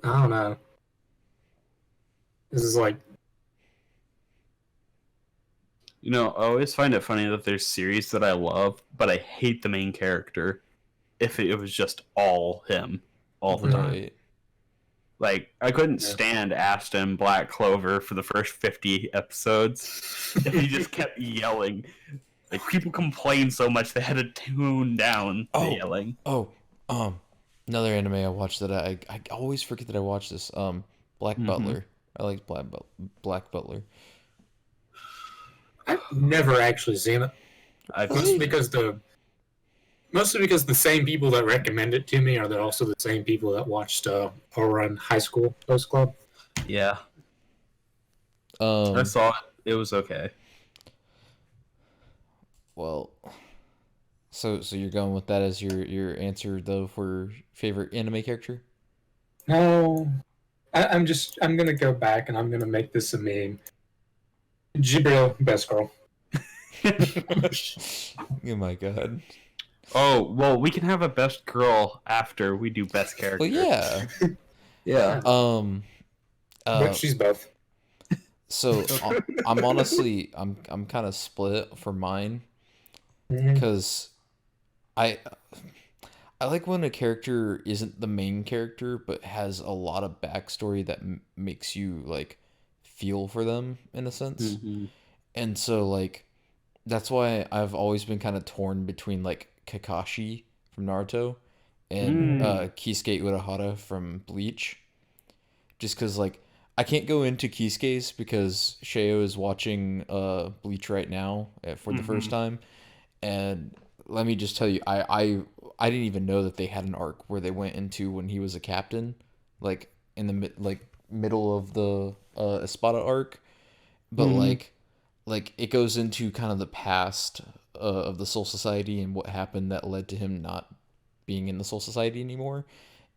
I don't know. This is like, You know, I always find it funny that there's series that I love, but I hate the main character if it was just all him all the time. Right. Like, I couldn't stand Ashton Black Clover for the first 50 episodes. And he just kept yelling. Like, people complained so much they had to tune down the yelling. Oh, another anime I watched that I always forget that I watched this. Black Butler. I like Black Butler. I've never actually seen it. Mostly because the same people that recommend it to me are also the same people that watched Ouran High School Post Club. Yeah. I saw it. It was okay. Well, so you're going with that as your answer though for favorite anime character? No, I'm gonna go back and I'm gonna make this a meme. Jibril, best girl. Oh my god. Oh, well, we can have a best girl after we do best character. Well, yeah. Yeah. But she's both. So I'm honestly I'm kind of split for mine Mhm. because I I like when a character isn't the main character but has a lot of backstory that makes you like feel for them in a sense. Mhm. And so like that's why I've always been kind of torn between like Kakashi from Naruto and Kisuke Urahara from Bleach. Just because like I can't go into Kisuke's because Sheo is watching Bleach right now for the first time, and let me just tell you, I didn't even know that they had an arc where they went into when he was a captain, like in the middle of the Espada arc, but like it goes into kind of the past of the Soul Society and what happened that led to him not being in the Soul Society anymore,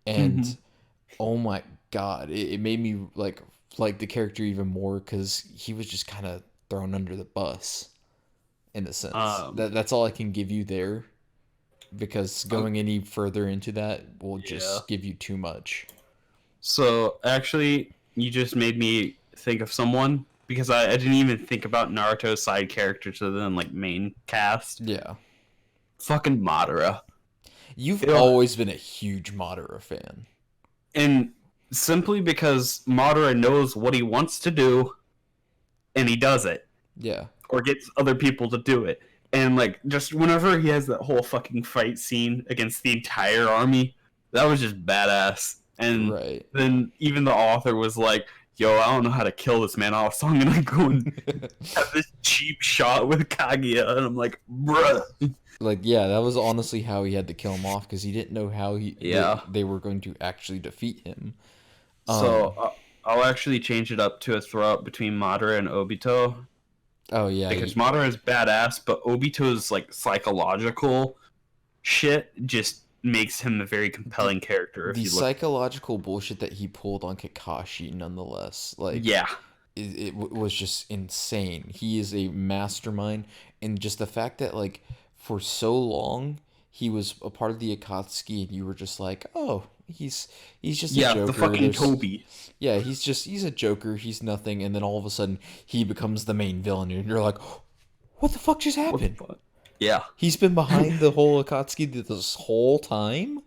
and oh my god, it made me like the character even more because he was just kind of thrown under the bus in a sense. That's all I can give you there because going any further into that will just give you too much. So, actually, you just made me think of someone because I didn't even think about Naruto's side characters other than like main cast. Yeah. Fucking Madara. You've always been a huge Madara fan. And simply because Madara knows what he wants to do and he does it. Yeah. Or gets other people to do it. And like just whenever he has that whole fucking fight scene against the entire army, that was just badass. And then even the author was like, yo, I don't know how to kill this man off, so I'm gonna go and have this cheap shot with Kaguya. And I'm like, bruh. Like, yeah, that was honestly how he had to kill him off because he didn't know how they were going to actually defeat him. So I'll actually change it up to a throw-up between Madara and Obito. Oh, yeah. Because Madara is badass, but Obito's like psychological shit just makes him a very compelling character. The psychological bullshit that he pulled on Kakashi, nonetheless, like it was just insane. He is a mastermind, and just the fact that like for so long he was a part of the Akatsuki, and you were just like, oh, he's just a joker. The fucking Toby. Yeah, he's a joker. He's nothing, and then all of a sudden he becomes the main villain, and you're like, what the fuck just happened? Yeah. He's been behind the whole Akatsuki this whole time?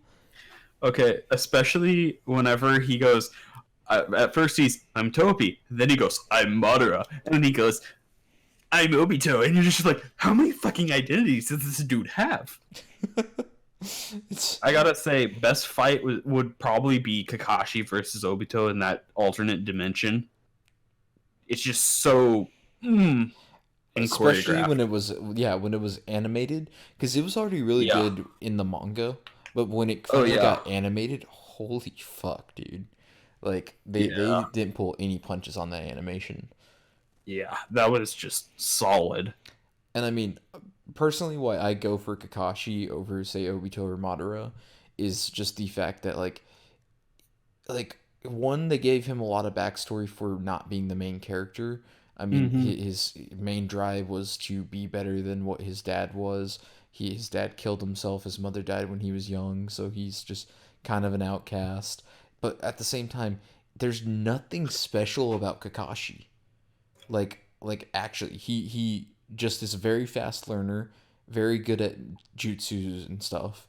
Okay, especially whenever he goes, at first I'm Topi, then he goes, I'm Madara, and then he goes, I'm Obito, and you're just like, how many fucking identities does this dude have? I gotta say, best fight would probably be Kakashi versus Obito in that alternate dimension. It's just so... Especially when it was animated, because it was already really good in the manga, but when it finally got animated, holy fuck, dude! Like they didn't pull any punches on that animation. Yeah, that was just solid. And I mean, personally, why I go for Kakashi over say Obito or Madara is just the fact that like one, they gave him a lot of backstory for not being the main character. I mean, his main drive was to be better than what his dad was. His dad killed himself. His mother died when he was young, so he's just kind of an outcast. But at the same time, there's nothing special about Kakashi. Like actually, he just is a very fast learner, very good at jutsus and stuff.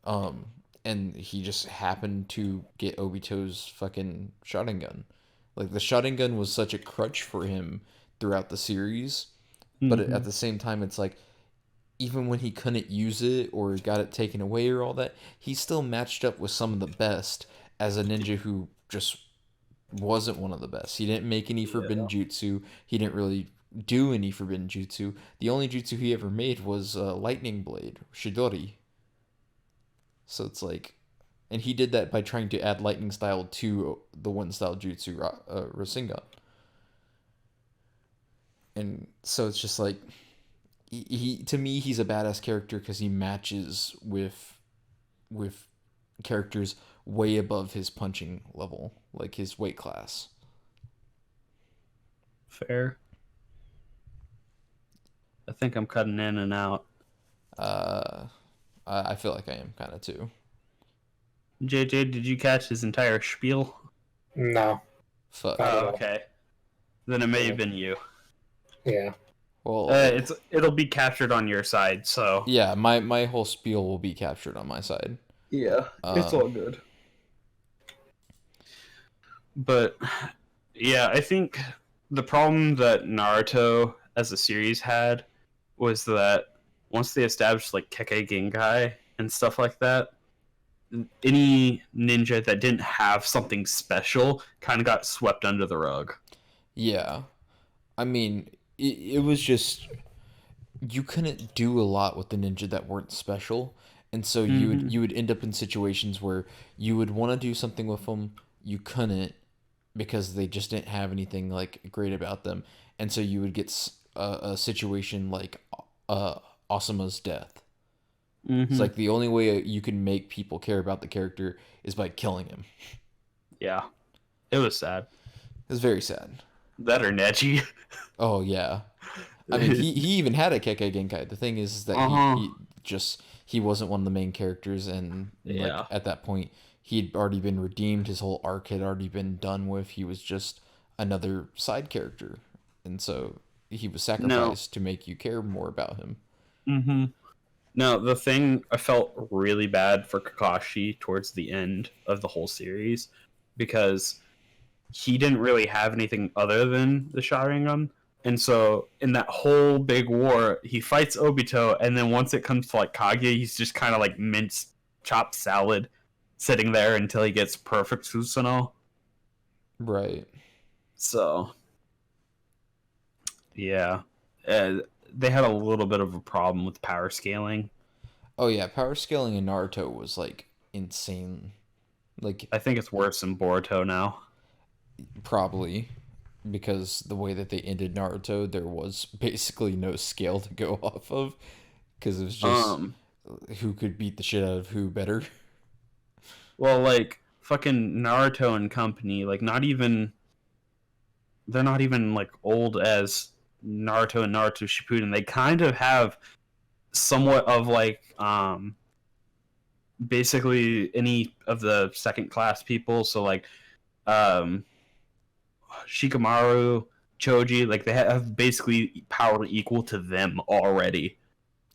And he just happened to get Obito's fucking Sharingan. Like, the Sharingan was such a crutch for him throughout the series. But at the same time, it's like, even when he couldn't use it or got it taken away or all that, he still matched up with some of the best as a ninja who just wasn't one of the best. He didn't make any forbidden jutsu. He didn't really do any forbidden jutsu. The only jutsu he ever made was Lightning Blade, Shidori. So it's like... And he did that by trying to add lightning style to the one style jutsu, Rasengan. And so it's just like, he to me he's a badass character because he matches with characters way above his punching level, like his weight class. Fair. I think I'm cutting in and out. I feel like I am kind of too. JJ, did you catch his entire spiel? No. Fuck. Not at Oh, all. okay. Then it may have been you. Yeah. Well, It'll be captured on your side, so yeah, my whole spiel will be captured on my side. yeah, it's all good. But yeah, I think the problem that Naruto as a series had was that once they established like Kekkei Genkai and stuff like that, any ninja that didn't have something special kind of got swept under the rug. Yeah, I mean, it was just you couldn't do a lot with the ninja that weren't special, and so you would end up in situations where you would want to do something with them, you couldn't because they just didn't have anything like great about them, and so you would get a situation like Asuma's death. It's like the only way you can make people care about the character is by killing him. Yeah, it was sad. It was very sad. That or Neji. Oh yeah, I mean he even had a Kekkei Genkai. The thing is that he wasn't one of the main characters, and like at that point he'd already been redeemed. His whole arc had already been done with. He was just another side character, and so he was sacrificed to make you care more about him. Mm-hmm. Now, the thing I felt really bad for Kakashi towards the end of the whole series because he didn't really have anything other than the Sharingan. And so in that whole big war, he fights Obito, and then once it comes to like Kage, he's just kind of like minced chopped salad sitting there until he gets perfect Susanoo. Right. So, yeah. They had a little bit of a problem with power scaling. Oh yeah, power scaling in Naruto was like insane. Like I think it's worse in Boruto now. Probably because the way that they ended Naruto, there was basically no scale to go off of because it was just who could beat the shit out of who better. Well, like fucking Naruto and company, like they're not even like old as Naruto and Naruto Shippuden. They kind of have somewhat of like basically any of the second class people. So like Shikamaru, Choji, like they have basically power equal to them already.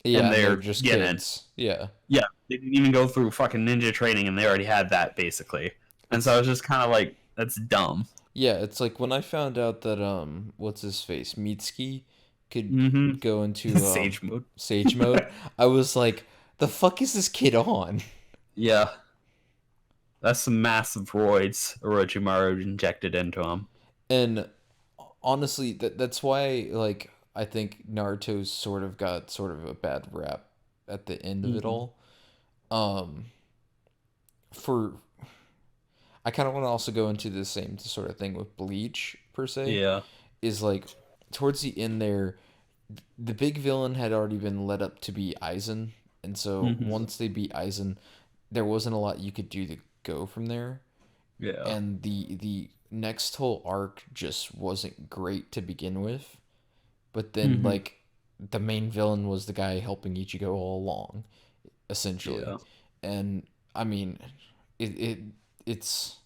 Yeah, and they're just getting kids. Yeah. Yeah, they didn't even go through fucking ninja training, and they already had that basically. And so I was just kind of like, that's dumb. Yeah, it's like when I found out that what's his face, Mitsuki could go into Sage mode. I was like, the fuck is this kid on? Yeah, that's some massive roids Orochimaru injected into him. And honestly, that's why like I think Naruto's sort of got sort of a bad rap at the end of it all. I kind of want to also go into the same sort of thing with Bleach per se. Yeah, is like towards the end there, the big villain had already been led up to be Aizen, and so once they beat Aizen, there wasn't a lot you could do to go from there. Yeah, and the next whole arc just wasn't great to begin with, but then like the main villain was the guy helping Ichigo all along, essentially. Yeah. And I mean, it's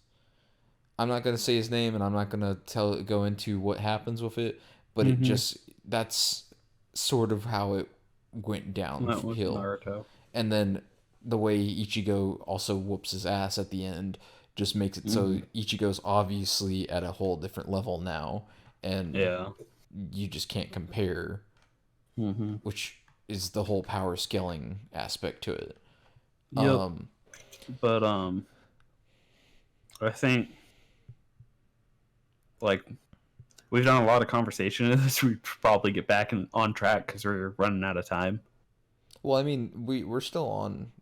I'm not gonna say his name, and I'm not gonna go into what happens with it, but it just that's sort of how it went downhill. Naruto. And then the way Ichigo also whoops his ass at the end just makes it so Ichigo's obviously at a whole different level now, and you just can't compare, which is the whole power scaling aspect to it. Yep. But I think like we've done a lot of conversation in this. We probably get back on track because we're running out of time. Well, I mean, we're still on.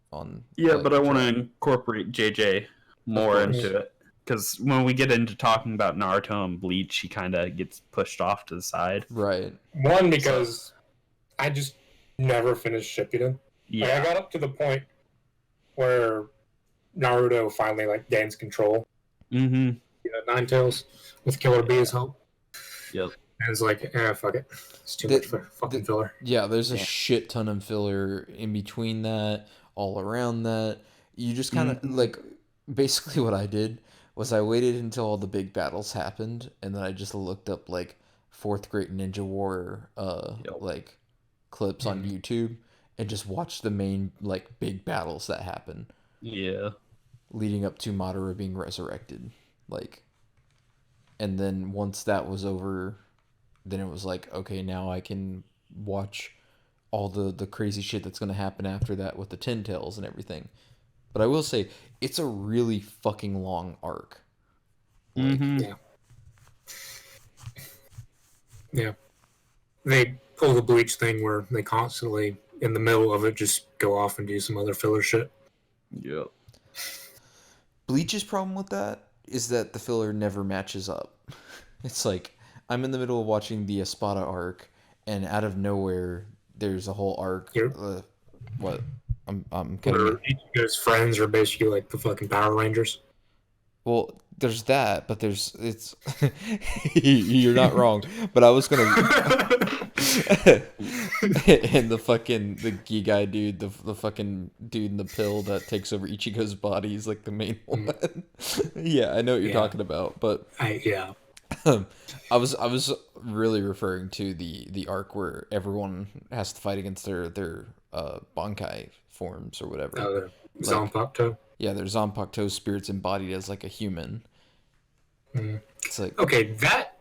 Yeah, but I want to incorporate JJ more into it because when we get into talking about Naruto and Bleach, he kind of gets pushed off to the side. Right. One, because I just never finished Shippuden. Yeah. Like, I got up to the point where Naruto finally like gains control. Mm-hmm. Nine Tails with Killer Bee as help. Yep. And it's like, fuck it. It's too much for fucking filler. Yeah, there's a shit ton of filler in between that, all around that. You just kind of, like, basically what I did was I waited until all the big battles happened, and then I just looked up, like, 4th grade Ninja War, like, clips on YouTube, and just watched the main, like, big battles that happen. Yeah. Leading up to Madara being resurrected. Like, and then once that was over, then it was like, okay, now I can watch all the crazy shit that's going to happen after that with the Ten Tails and everything. But I will say, it's a really fucking long arc. Like, Yeah. They pull the Bleach thing where they constantly, in the middle of it, just go off and do some other filler shit. Yep. Bleach's problem with that is that the filler never matches up. It's like, I'm in the middle of watching the Espada arc, and out of nowhere, there's a whole arc. What? I'm kidding. Where Ichigo's friends are basically like the fucking Power Rangers. Well, there's that, but it's you're not wrong. But I was gonna and the Gigai dude, the fucking dude in the pill that takes over Ichigo's body is like the main one. Yeah, I know what you're talking about, but I was really referring to the arc where everyone has to fight against their Bankai forms or whatever. Zanpakuto. Yeah, their Zanpakuto spirits embodied as like a human. It's like, okay, that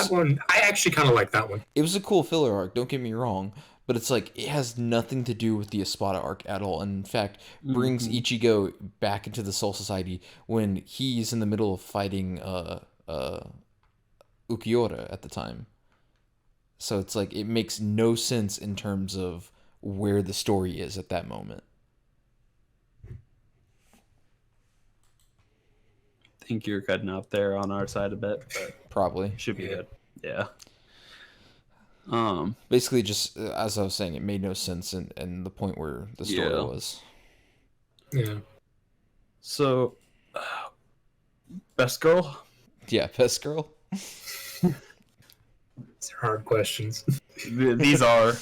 one I actually kind of like that one. It was a cool filler arc, don't get me wrong, but it's like it has nothing to do with the Espada arc at all, and in fact brings Ichigo back into the Soul Society when he's in the middle of fighting Ukiura at the time. So it's like it makes no sense in terms of where the story is at that moment. I think you're cutting out there on our side a bit, but Probably. should be good. Yeah. Basically, just as I was saying, it made no sense in the point where the story was. Yeah. So, best girl? Yeah, best girl. These are hard questions. These are.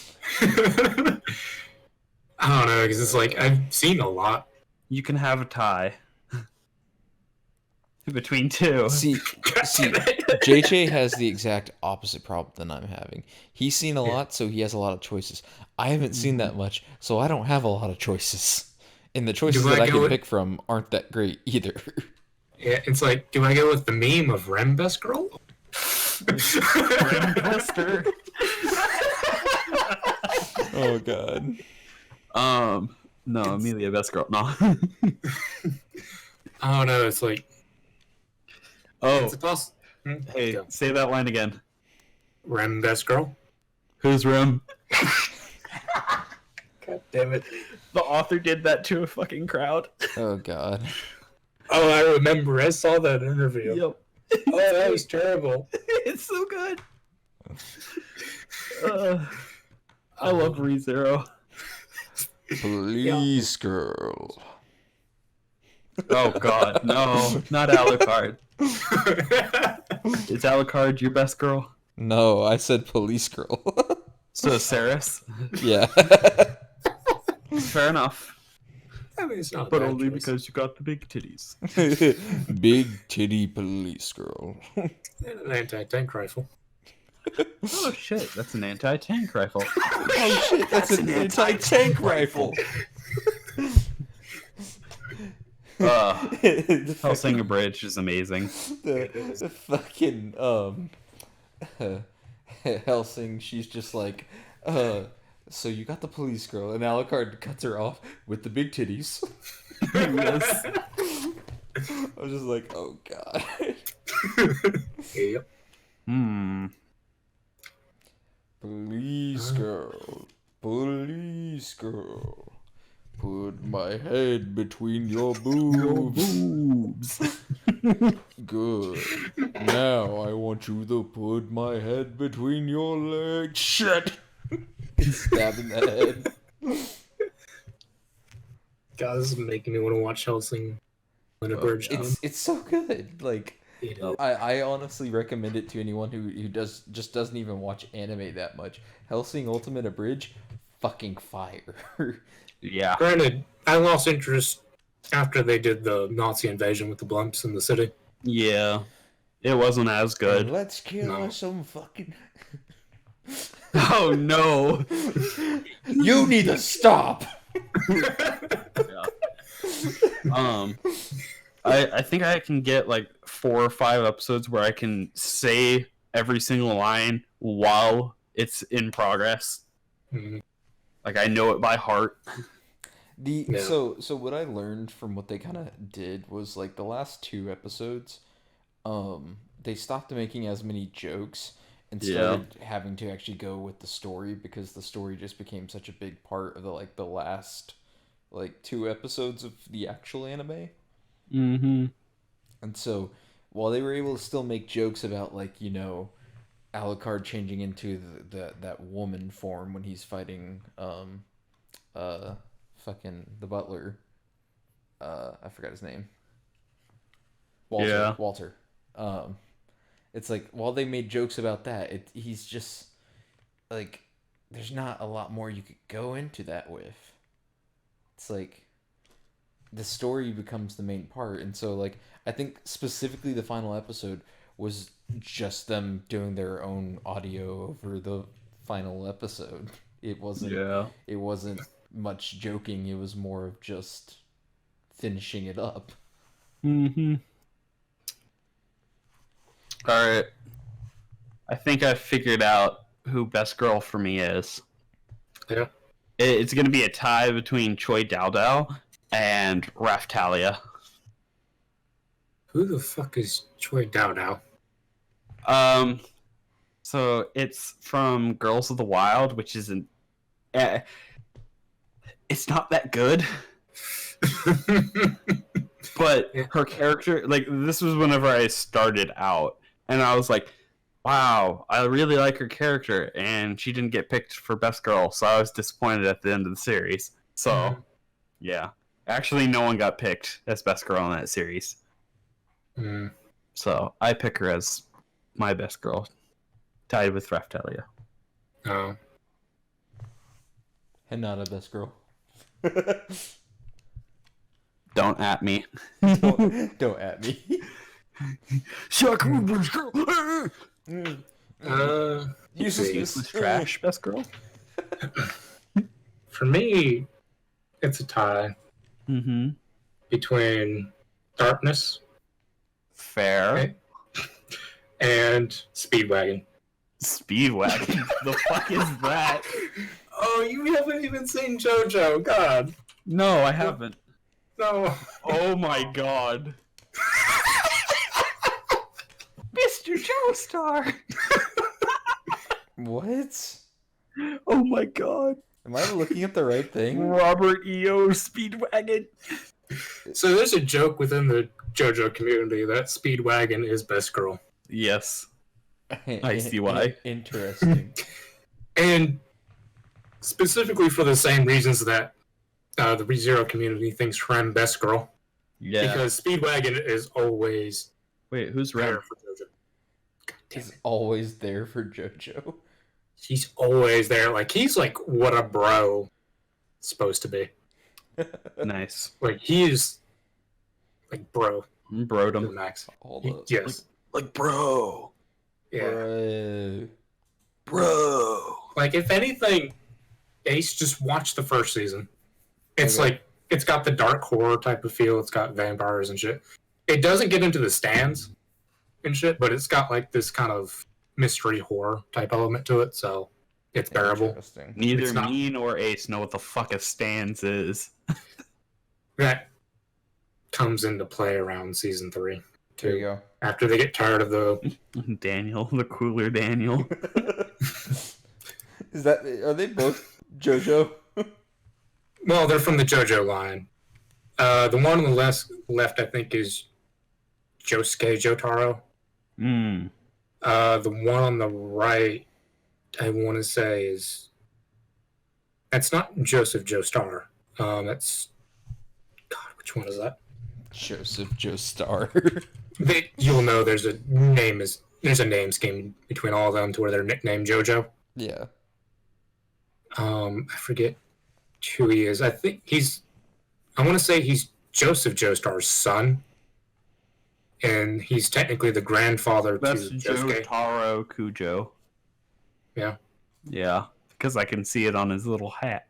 I don't know, because it's like I've seen a lot. You can have a tie between two. See, JJ has the exact opposite problem than I'm having. He's seen a lot, so he has a lot of choices. I haven't seen that much, so I don't have a lot of choices. And the choices that I can pick from aren't that great either. Yeah, it's like, do I go with the meme of Rem best girl? Rem Buster. Oh god. No, Amelia best girl. No. I don't know. It's like, Oh, hey, Go. say that line again. Rem best girl. Who's Rem? God damn it! The author did that to a fucking crowd. Oh god. Oh, I remember. I saw that interview. Yep. Oh, that was terrible. It's so good. I love ReZero. Please, girl. Oh god, no, not Alucard. Is Alucard your best girl? No, I said police girl. So Saris? Yeah. Fair enough. I mean, it's not. But only because you got the big titties. Big titty police girl. An anti-tank rifle. Oh shit, that's an anti-tank rifle. Oh shit, that's an anti-tank rifle. Hellsinger Bridge is amazing. The fucking Helsing, she's just like, so you got the police girl, and Alucard cuts her off with the big titties. Yes. I was just like, oh god. Yep. Police girl, put my head between your boobs. Good. Now I want you to put my head between your legs. Shit. Gets stabbed in the head. God, this is making me want to watch Hellsing on a bridge. It's so good. Like, It I honestly recommend it to anyone who doesn't even watch anime that much. Hellsing Ultimate Abridge, fucking fire. Yeah. Granted, I lost interest after they did the Nazi invasion with the Blumps in the city. Yeah. It wasn't as good. Let's kill No. some fucking. Oh no. You need to stop. I think I can get like 4 or 5 episodes where I can say every single line while it's in progress. Mhm. Like I know it by heart. Yeah. So what I learned from what they kind of did was like the last 2 episodes, they stopped making as many jokes and started having to actually go with the story because the story just became such a big part of the last 2 episodes of the actual anime. Mm-hmm. And so while they were able to still make jokes about Alucard changing into that woman form when he's fighting fucking the butler, I forgot his name. Walter. It's like while they made jokes about that, he's just like there's not a lot more you could go into that with. It's like the story becomes the main part, and so like I think specifically the final episode was just them doing their own audio over the final episode. It wasn't much joking, it was more of just finishing it up. Mm-hmm. Alright. I think I figured out who best girl for me is. Yeah. It's gonna be a tie between Choi Dao Dao and Raftalia. Who the fuck is Choi Dao Dao? So it's from Girls of the Wild, which isn't. It's not that good. But her character, like, this was whenever I started out, and I was like, wow, I really like her character, and she didn't get picked for Best Girl, so I was disappointed at the end of the series. So, yeah. Actually, no one got picked as Best Girl in that series. Mm. So, I pick her as my Best Girl, tied with Raftalia. Oh. Hinata best girl. Don't at me. Don't at me. Shaku Best Girl! Useless Trash Best Girl? For me, it's a tie Mm-hmm. between Darkness Fair. and Speedwagon. Speedwagon? The fuck is that? Oh, you haven't even seen JoJo. God. No, I haven't. No. Oh my god. Mr. Joestar! What? Oh my god. Am I looking at the right thing? Robert E.O. Speedwagon. So there's a joke within the JoJo community that Speedwagon is best girl. Yes. I see why. Interesting. And specifically for the same reasons that the ReZero community thinks Rem best girl. Yeah. Because Speedwagon is always Wait, who's there Red? for JoJo. God damn He's it. always there for JoJo. He's always there. Like, he's like what a bro is supposed to be. Nice. Like, he is like bro to the Brodom. max. All the Yes. Like, bro. Yeah. Bro. Like, if anything, Ace, just watch the first season. It's Okay. like, it's got the dark horror type of feel. It's got vampires and shit. It doesn't get into the stands and shit, but it's got like this kind of mystery horror type element to it, so it's bearable. Interesting. Neither It's not- me nor Ace know what the fuck a stance is. That comes into play around season 3. There you Too. go. After they get tired of the Daniel, the cooler Daniel. Is that are they both JoJo? well, they're from the JoJo line. The one on the left I think is Josuke Jotaro. Hmm. The one on the right, I want to say is That's not Joseph Joestar. That's God. Which one is that? Joseph Joestar. You'll know there's a name scheme between all of them to where they're nicknamed JoJo. Yeah. I forget who he is. I want to say he's Joseph Joestar's son, and he's technically the grandfather That's to Josuke. Jotaro Kujo. Yeah. Yeah, because I can see it on his little hat.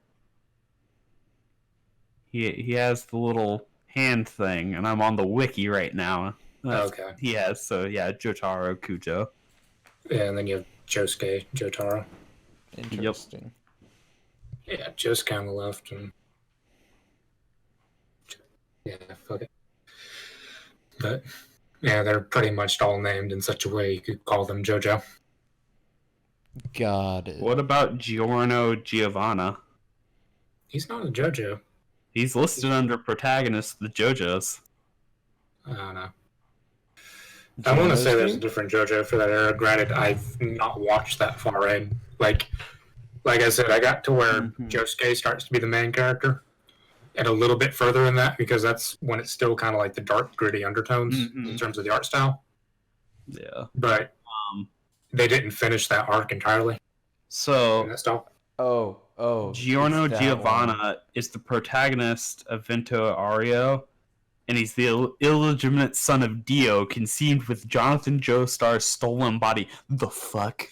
He has the little hand thing, and I'm on the wiki right now. Okay. He has, so yeah, Jotaro Kujo. Yeah, and then you have Josuke Jotaro. Interesting. Yeah, Josuke on the left, and yeah, fuck it. But yeah, they're pretty much all named in such a way you could call them JoJo. Got it. What about Giorno Giovanna? He's not a JoJo. He's listed under protagonist the JoJos. I don't know. I want to say there's a different JoJo for that era. Granted, I've not watched that far in. Like I said, I got to where Josuke starts to be the main character, and a little bit further in that because that's when it's still kind of like the dark, gritty undertones in terms of the art style. Yeah, but they didn't finish that arc entirely. So in that style. Oh. Giorno Giovanna is the protagonist of Vento Ario, and he's the illegitimate son of Dio, conceived with Jonathan Joestar's stolen body. The fuck?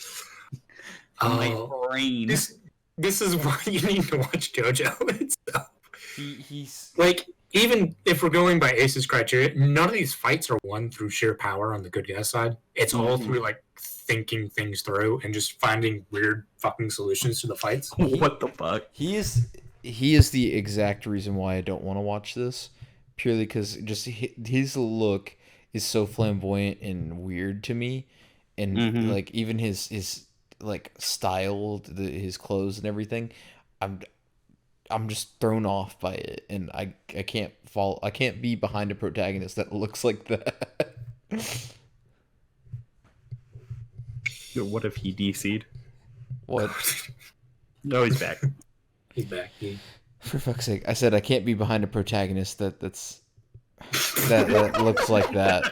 My brain. This is why you need to watch JoJo itself. He's like, even if we're going by Ace's criteria, none of these fights are won through sheer power on the good guy side. It's all through like thinking things through and just finding weird fucking solutions to the fights. What the fuck? He is the exact reason why I don't want to watch this, purely because just his look is so flamboyant and weird to me, and like even his like style, his clothes and everything, I'm just thrown off by it, and I can't follow. I can't be behind a protagonist that looks like that. What if he DC'd? What? No, he's back. He's back. For fuck's sake! I said I can't be behind a protagonist that looks like that.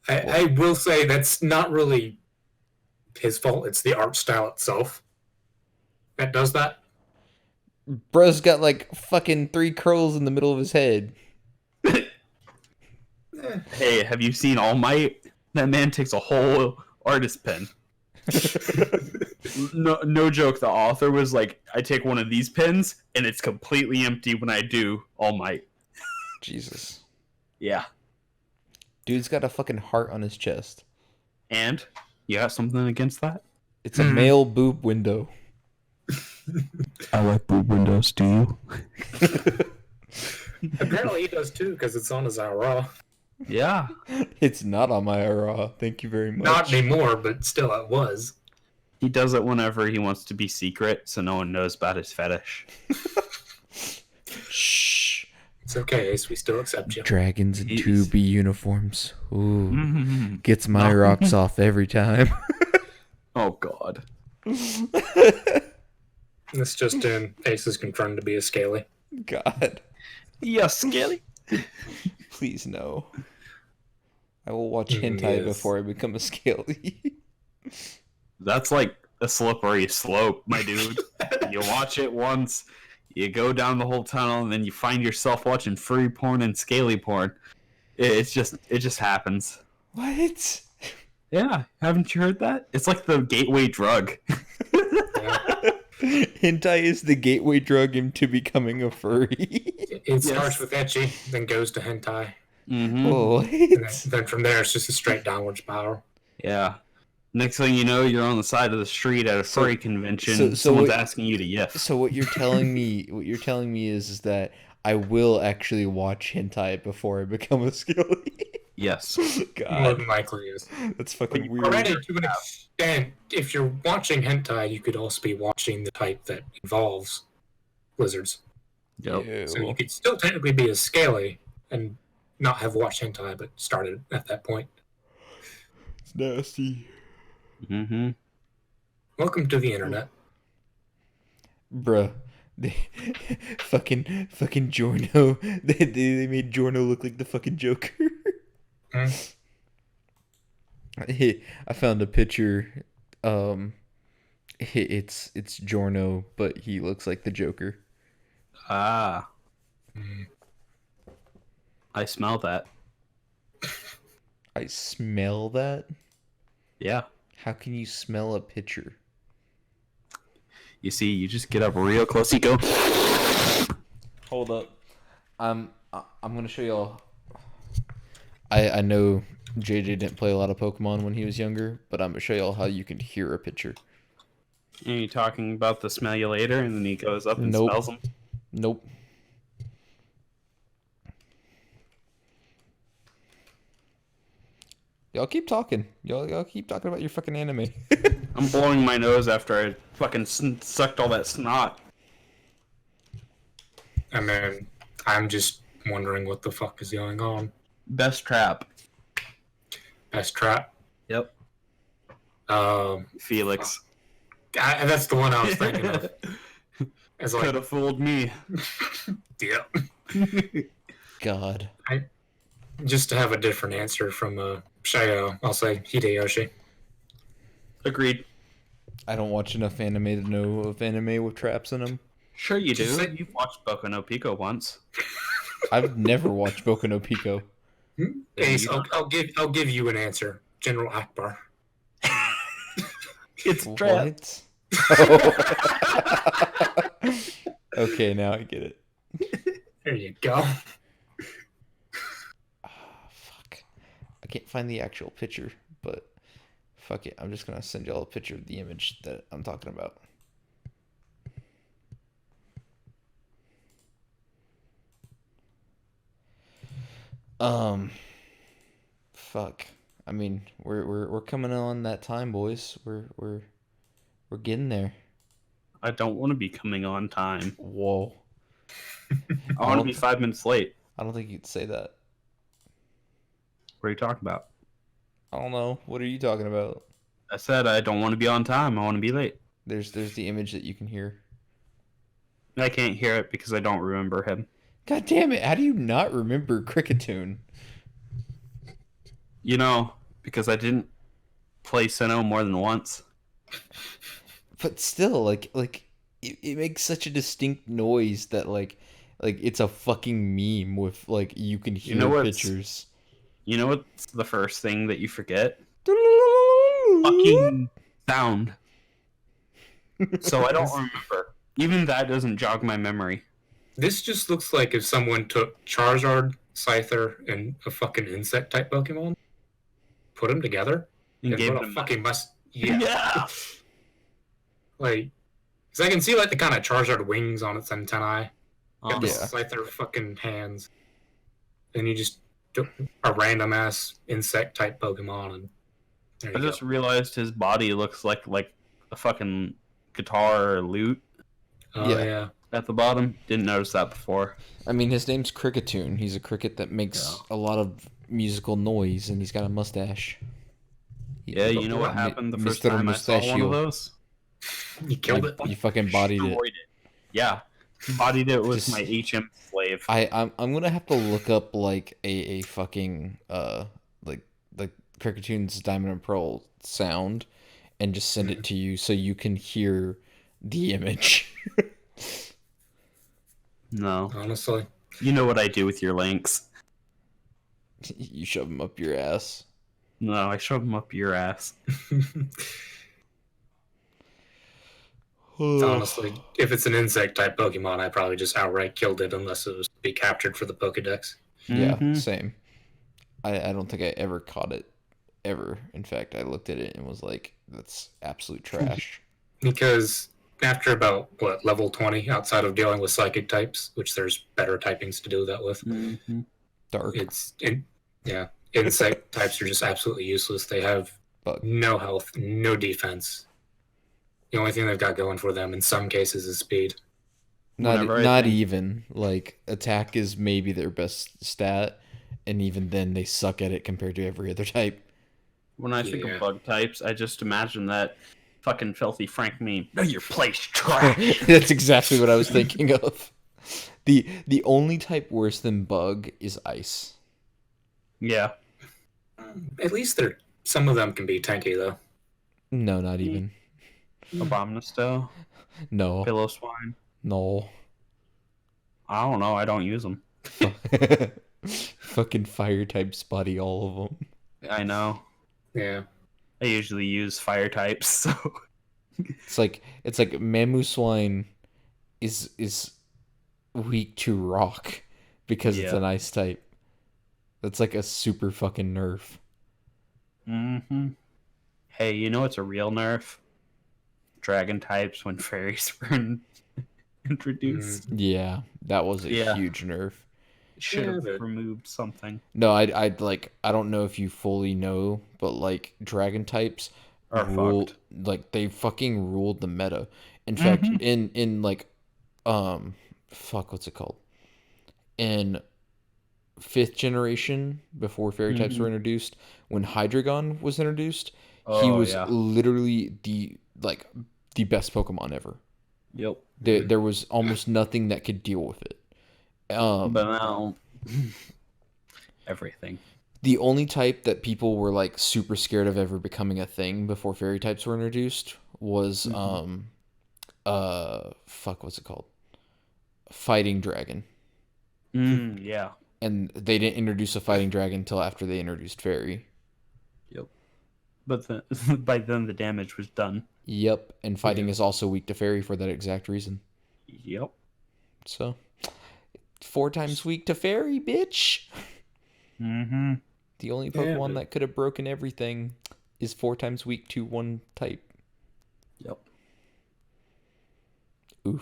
I will say that's not really his fault. It's the art style itself that does that. Bro's got like fucking 3 curls in the middle of his head. Hey, have you seen All Might? That man takes a whole artist pen. No joke. The author was like, I take one of these pens and it's completely empty when I do All Might. Jesus. Yeah. Dude's got a fucking heart on his chest. And you got something against that? It's a male boob window. I like boob windows. Do you? Apparently he does too, because it's on his Raw. Yeah. It's not on my Raw. Thank you very much. Not anymore, but still it was. He does it whenever he wants to be secret, so no one knows about his fetish. Shh. It's okay, Ace. We still accept you. Dragons in 2B uniforms. Ooh. Gets my rocks off every time. Oh, God. It's just in Ace is confirmed to be a scaly. God. Yes, Scaly. Please no. I will watch hentai before I become a scaly. That's like a slippery slope, my dude. You watch it once, you go down the whole tunnel, and then you find yourself watching furry porn and scaly porn. It just happens. What? Yeah, haven't you heard that? It's like the gateway drug. Hentai is the gateway drug into becoming a furry. It starts with ecchi, then goes to hentai. What? And then from there, it's just a straight downward spiral. Yeah. Next thing you know, you're on the side of the street at a furry convention. Someone's asking you to yiff. So what you're telling me is that I will actually watch hentai before I become a scaly. Yes. God. More than likely is. That's fucking weird. Already, to an extent, if you're watching hentai, you could also be watching the type that involves lizards. Yep. So you could still technically be a scaly and not have watched hentai, but started at that point. It's nasty. Mm-hmm. Welcome to the internet. Bruh. They, fucking Giorno. They made Giorno look like the fucking Joker. I found a picture. It's Giorno, but he looks like the Joker. Ah. I smell that. I smell that? Yeah. How can you smell a picture? You see, you just get up real close. You go. Hold up. I'm gonna show y'all. I know JJ didn't play a lot of Pokemon when he was younger, but I'm gonna show y'all how you can hear a picture. Are you talking about the smell you later, and then he goes up and Nope. smells them? Nope. Y'all keep talking. Y'all keep talking about your fucking anime. I'm blowing my nose after I fucking sucked all that snot. And then I'm just wondering what the fuck is going on. Best trap. Best trap. Yep. Felix. That's the one I was thinking of. It's Could like, have fooled me. yeah. God. Just to have a different answer from Sheo, I'll say Hideyoshi. Agreed. I don't watch enough anime to know of anime with traps in them. Sure you do. Just say- You've watched Boku no Pico once. I've never watched Boku no Pico. Ace, I'll give you an answer. General Akbar. It's trap. What? Oh. Okay, now I get it. There you go. Fuck. I can't find the actual picture, but fuck it. I'm just gonna send y'all a picture of the image that I'm talking about. Fuck. I mean, we're coming on that time, boys. We're getting there. I don't want to be coming on time. Whoa. I want to be 5 minutes late. I don't think you'd say that. What are you talking about? I don't know. What are you talking about? I said I don't want to be on time. I want to be late. There's the image that you can hear. I can't hear it because I don't remember him. God damn it! How do you not remember Cricketune? You know, because I didn't play Sinnoh more than once. But still, like it makes such a distinct noise that like it's a fucking meme with like you can hear pictures. You know what's the first thing that you forget? Fucking sound. So I don't remember. Even that doesn't jog my memory. This just looks like if someone took Charizard, Scyther, and a fucking insect type Pokemon, put them together, And gave put it a a fucking yeah. Yeah. Like, because I can see like the kind of Charizard wings on its antennae, got the Yeah. Scyther fucking hands, and you just do a random ass insect type Pokemon, and there I you just go. realized his body looks like a fucking guitar or lute Oh Yeah. yeah. at the bottom. Didn't notice that before. I mean, his name's Cricketune. He's a cricket that makes a lot of musical noise, and he's got a mustache. Yeah, you know what happened the first Mr. time I saw one Mustachio. of those? You killed it. You fucking bodied it. Destroyed it. Yeah, bodied it with Just- my HM slave. I'm gonna have to look up like a fucking like Cricketune's Diamond and Pearl sound, and just send it to you so you can hear the image. No, Honestly. you know what I do with your links. You shove them up your ass. No, I shove them up your ass. Honestly, if it's an insect type Pokemon, I probably just outright killed it unless it was to be captured for the Pokedex. Yeah, Mhm. same. I don't think I ever caught it, ever. In fact, I looked at it and was like, "That's absolute trash." Because after about level 20, outside of dealing with psychic types, which there's better typings to do that with, Mhm. Dark insect types are just absolutely useless. They have bug. no health, no defense. The only thing they've got going for them in some cases is speed. Whenever I Not think- even like attack is maybe their best stat, and even then they suck at it compared to every other type. When I think Yeah. of bug types, I just imagine that fucking filthy Frank meme. No, your place trash. That's exactly what I was thinking of. The only type worse than bug is ice. Yeah. At least some of them can be tanky though. No, not even. Abominasto, No. pillow swine. No. I don't know. I don't use them. Fucking fire type spotty, all of them. I know. Yeah. I usually use fire types, so It's like Mamoswine is weak to rock because it's Yeah. an ice type. That's like a super fucking nerf. Hey, you know it's a real nerf? Dragon types when fairies were introduced. Yeah, that was a Yeah. huge nerf. Should have but- removed something. No, I'd like, I don't know if you fully know, but like dragon types Are fucked. like they fucking ruled the meta. In fact, in like fuck, what's it called? In 5th generation, before fairy types were introduced, when Hydreigon was introduced, he was literally the best Pokemon ever. Yep. There was almost nothing that could deal with it. But now everything. The only type that people were like super scared of ever becoming a thing before fairy types were introduced was fuck, what's it called? Fighting dragon. Yeah. And they didn't introduce a fighting dragon until after they introduced fairy. Yep. But by then the damage was done. Yep, and fighting is also weak to fairy for that exact reason. Yep. So 4 times weak to fairy, bitch. The only Pokemon that could have broken everything is 4 times weak to one type. Yep. But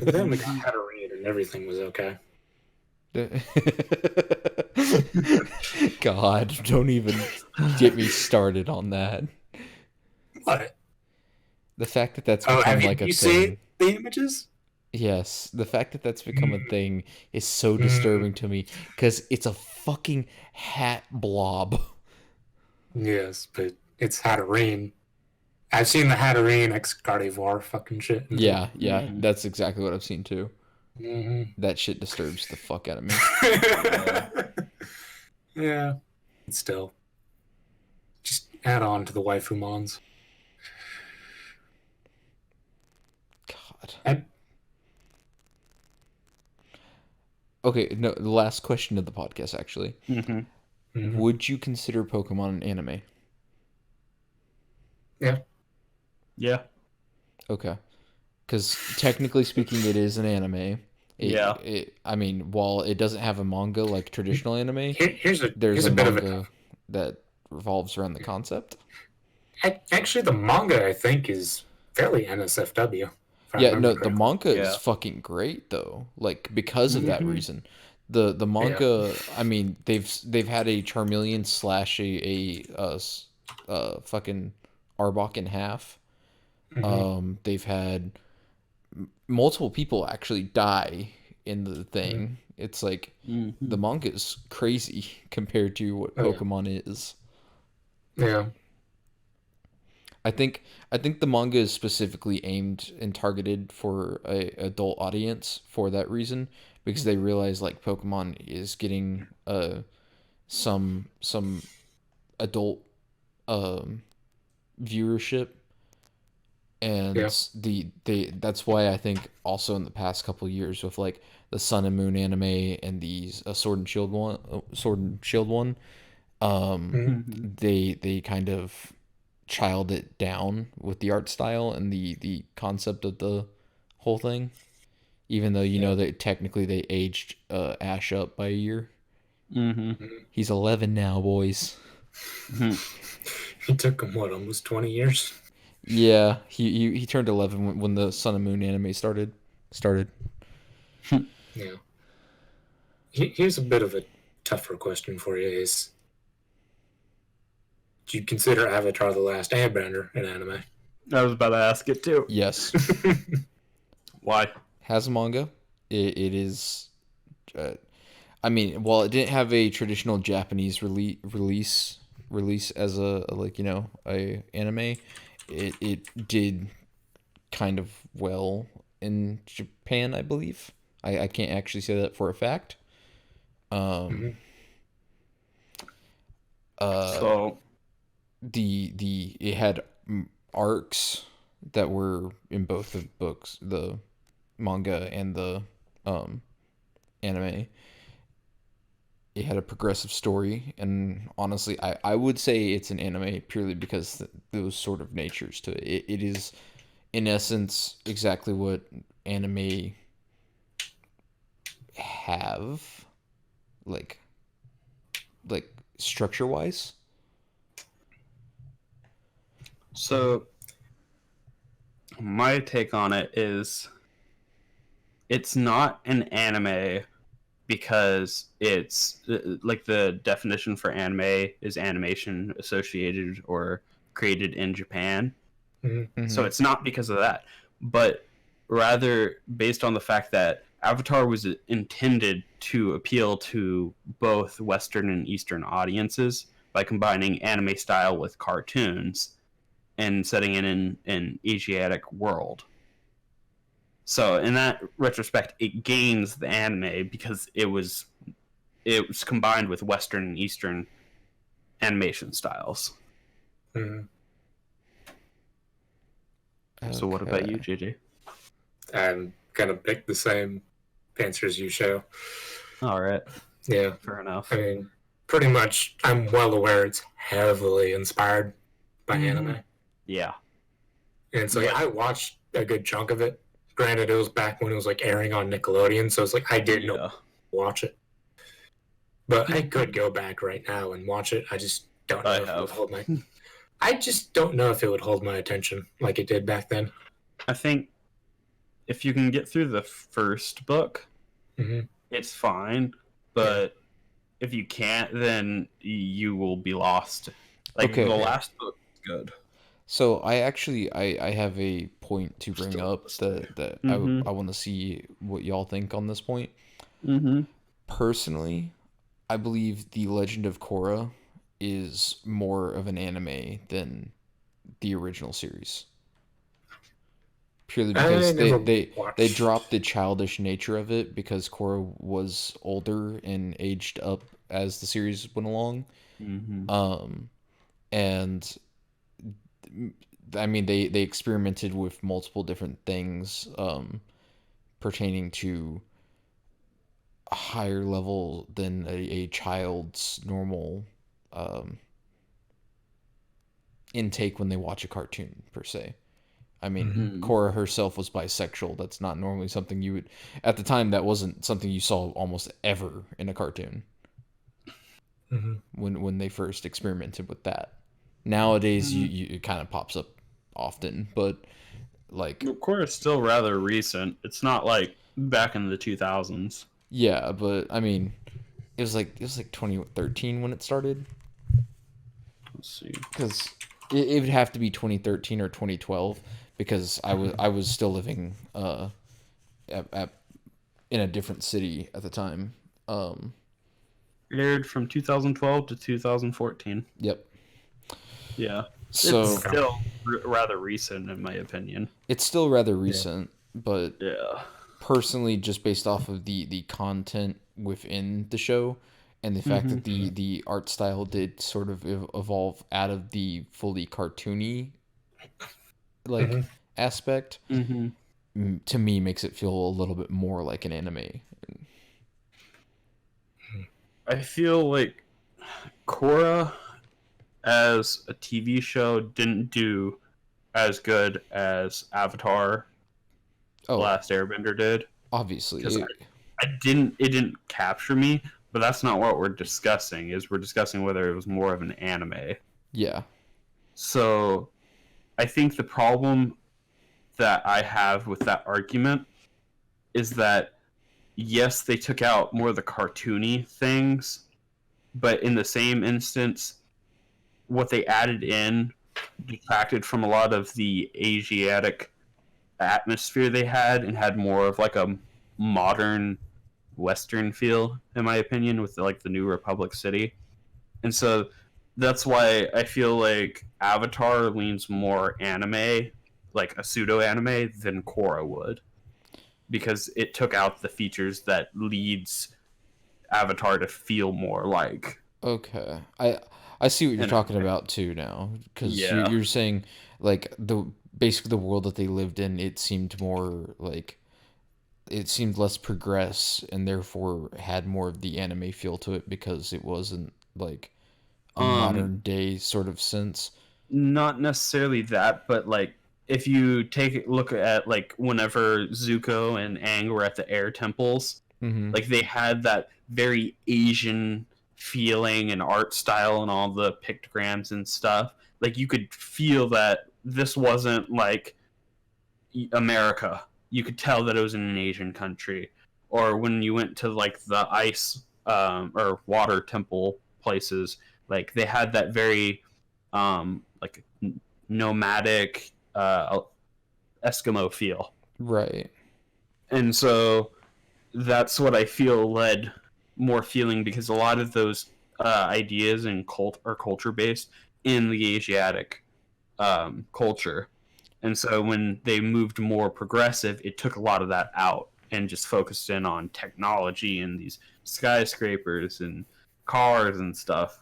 then we got Hatterene and everything was okay. God, don't even get me started on that. What? The fact that that's become like a you thing. seen the images? Yes, the fact that that's become a thing is so disturbing to me because it's a fucking hat blob. Yes, but it's Hatterene. I've seen the Hatterene X Gardevoir fucking shit. Yeah, that's exactly what I've seen too. Mm-hmm. That shit disturbs the fuck out of me. Yeah. Still. Just add on to the waifu mons. God. Okay, no, the last question of the podcast, actually. Would you consider Pokemon an anime? Yeah. Yeah. Okay. Because technically speaking, it is an anime. I mean, while it doesn't have a manga like traditional anime, Here's a there's a bit manga of that revolves around the concept. Actually, the manga, I think, is fairly NSFW. if I Yeah, remember no, the correctly. manga is Yeah. fucking great though. Like because of that reason, the manga. I mean, they've had a Charmeleon slash a fucking Arbok in half. They've had multiple people actually die in the thing. It's like the manga is crazy compared to what Pokemon is. Yeah. I think the manga is specifically aimed and targeted for a adult audience for that reason because they realize like Pokemon is getting some adult viewership, and that's why I think also in the past couple years with like the Sun and Moon anime and the Sword and Shield one, they kind of child it down with the art style and the concept of the whole thing, even though you know that technically they aged Ash up by a year. He's 11 now, boys. It took him almost 20 years. Yeah, he turned 11 when the Sun and Moon anime started. Yeah. Here's a bit of a tougher question for you: is do you consider Avatar: The Last Airbender an anime? I was about to ask it too. Yes. Why? Has a manga. It is. I mean, while it didn't have a traditional Japanese release as a a anime, it did kind of well in Japan, I believe. I can't actually say that for a fact. Mm-hmm. So It had arcs that were in both the books, the manga and the anime. It had a progressive story, and honestly, I would say it's an anime purely because those sort of natures to it. It is, in essence, exactly what anime have, like structure wise. So my take on it is it's not an anime because it's like the definition for anime is animation associated or created in Japan. Mm-hmm. So it's not because of that, but rather based on the fact that Avatar was intended to appeal to both Western and Eastern audiences by combining anime style with cartoons and setting it in an Asiatic world. So in that retrospect, it gains the anime because it was combined with Western and Eastern animation styles. Mm-hmm. So what about you, JJ? I'm gonna pick the same answer as you, Sheo. All right. Yeah, Fair enough. I mean, pretty much, I'm well aware it's heavily inspired by anime. Yeah. And so I watched a good chunk of it. Granted, it was back when it was like airing on Nickelodeon, so it's like I didn't know watch it. But I could go back right now and watch it. I just don't know if it would hold my. I just don't know if it would hold my attention like it did back then. I think if you can get through the first book, it's fine. But if you can't, then you will be lost. Like the last book is good. So I have a point to bring up that I want to see what y'all think on this point. Personally, I believe The Legend of Korra is more of an anime than the original series. Purely because they dropped the childish nature of it because Korra was older and aged up as the series went along. And I mean, they experimented with multiple different things pertaining to a higher level than a child's normal intake when they watch a cartoon, per se. I mean, Korra herself was bisexual. That's not normally something you would... At the time, that wasn't something you saw almost ever in a cartoon. When they first experimented with that. Nowadays, it kind of pops up often, but like... Korra is still rather recent. It's not like back in the 2000s. Yeah, but I mean, it was like 2013 when it started. Let's see. Because it would have to be 2013 or 2012 because I was still living in a different city at the time. Aired from 2012 to 2014. Yep. Yeah. So it's still rather recent, in my opinion. It's still rather recent, but yeah. Personally, just based off of the content within the show and the fact that the art style did sort of evolve out of the fully cartoony aspect, to me makes it feel a little bit more like an anime. I feel like Korra as a TV show didn't do as good as Avatar The Last Airbender did. Obviously. It didn't capture me, but that's not what we're discussing. We're discussing whether it was more of an anime. Yeah. So I think the problem that I have with that argument is that yes, they took out more of the cartoony things, but in the same instance, what they added in detracted from a lot of the Asiatic atmosphere they had and had more of like a modern Western feel, in my opinion, with like the New Republic City. And so that's why I feel like Avatar leans more anime, like a pseudo anime, than Korra would, because it took out the features that leads Avatar to feel more like Okay, I see what you're an talking anime. about too now, because Yeah. you're saying like basically the world that they lived in, it seemed more like it seemed less progress and therefore had more of the anime feel to it because it wasn't like a Um, modern day sort of sense. Not necessarily that, but like if you take a look at like whenever Zuko and Aang were at the air temples, Mm-hmm. like they had that very Asian feeling and art style and all the pictograms and stuff. Like you could feel that this wasn't like America. You could tell that it was in an Asian country. Or when you went to like the ice or water temple places, like they had that very like nomadic Eskimo feel. Right. And so that's what I feel led more feeling because a lot of those ideas and cult are culture based in the Asiatic culture. And so when they moved more progressive, it took a lot of that out and just focused in on technology and these skyscrapers and cars and stuff.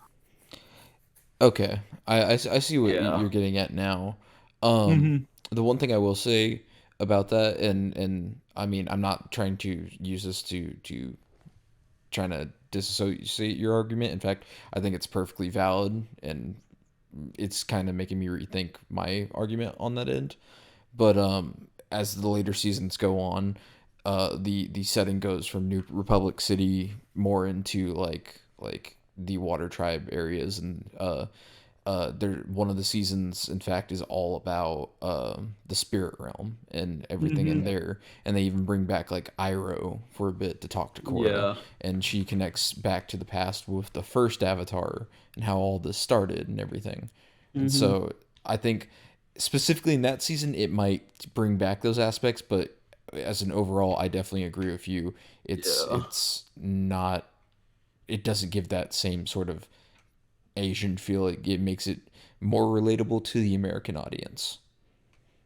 Okay, I see what Yeah. you're getting at now. Um, Mm-hmm. the one thing I will say about that, and I mean, I'm not trying to use this to trying to disassociate your argument. In fact, I think it's perfectly valid, and it's kind of making me rethink my argument on that end. But as the later seasons go on, the setting goes from New Republic City more into like the Water Tribe areas, and there one of the seasons, in fact, is all about the spirit realm and everything in Mm-hmm. there, and they even bring back like Iroh for a bit to talk to Korra, Yeah. and she connects back to the past with the first Avatar and how all this started and everything, and Mm-hmm. so I think specifically in that season it might bring back those aspects, but as an overall, I definitely agree with you. Yeah. It's not. It doesn't give that same sort of Asian feel. It makes it more relatable to the American audience.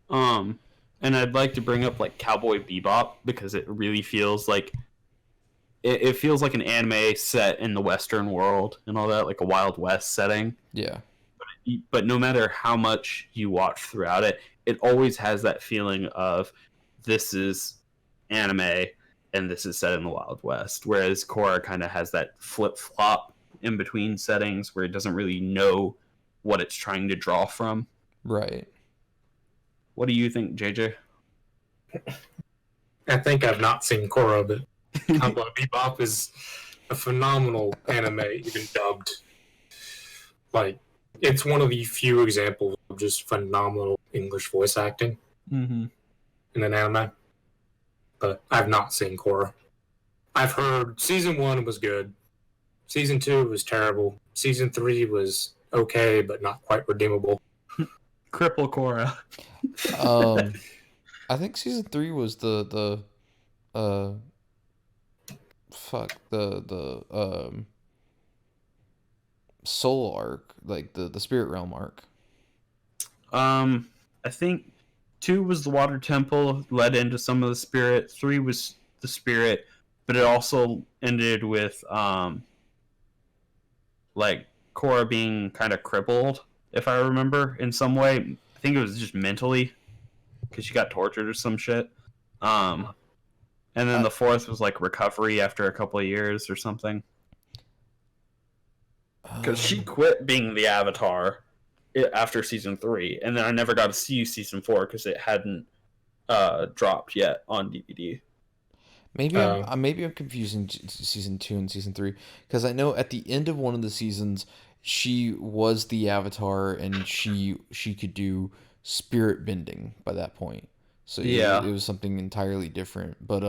Um, and I'd like to bring up like Cowboy Bebop because it really feels like it feels like an anime set in the Western world and all that, like a Wild West setting. Yeah. But no matter how much you watch throughout it, it always has that feeling of this is anime and this is set in the Wild West. Whereas Korra kind of has that flip flop in between settings where it doesn't really know what it's trying to draw from. Right. What do you think, JJ? I think I've not seen Korra, but Cowboy Bebop is a phenomenal anime, even dubbed. Like, it's one of the few examples of just phenomenal English voice acting Mm-hmm. in an anime. But I've not seen Korra. I've heard season 1 was good, season 2 was terrible, season 3 was okay, but not quite redeemable. Cripple Korra. I think season 3 was the uh fuck the soul arc, like the spirit realm arc. I think 2 was the water temple, led into some of the spirit. 3 was the spirit, but it also ended with like Korra being kind of crippled, if I remember, in some way. I think it was just mentally because she got tortured or some shit. And then I, the 4th was like recovery after a couple of years or something. Because she quit being the Avatar after season 3, and then I never got to see season 4 because it hadn't dropped yet on DVD. maybe I'm confusing season 2 and season 3, because I know at the end of one of the seasons she was the Avatar and she could do spirit bending by that point. So Yeah. it was something entirely different. But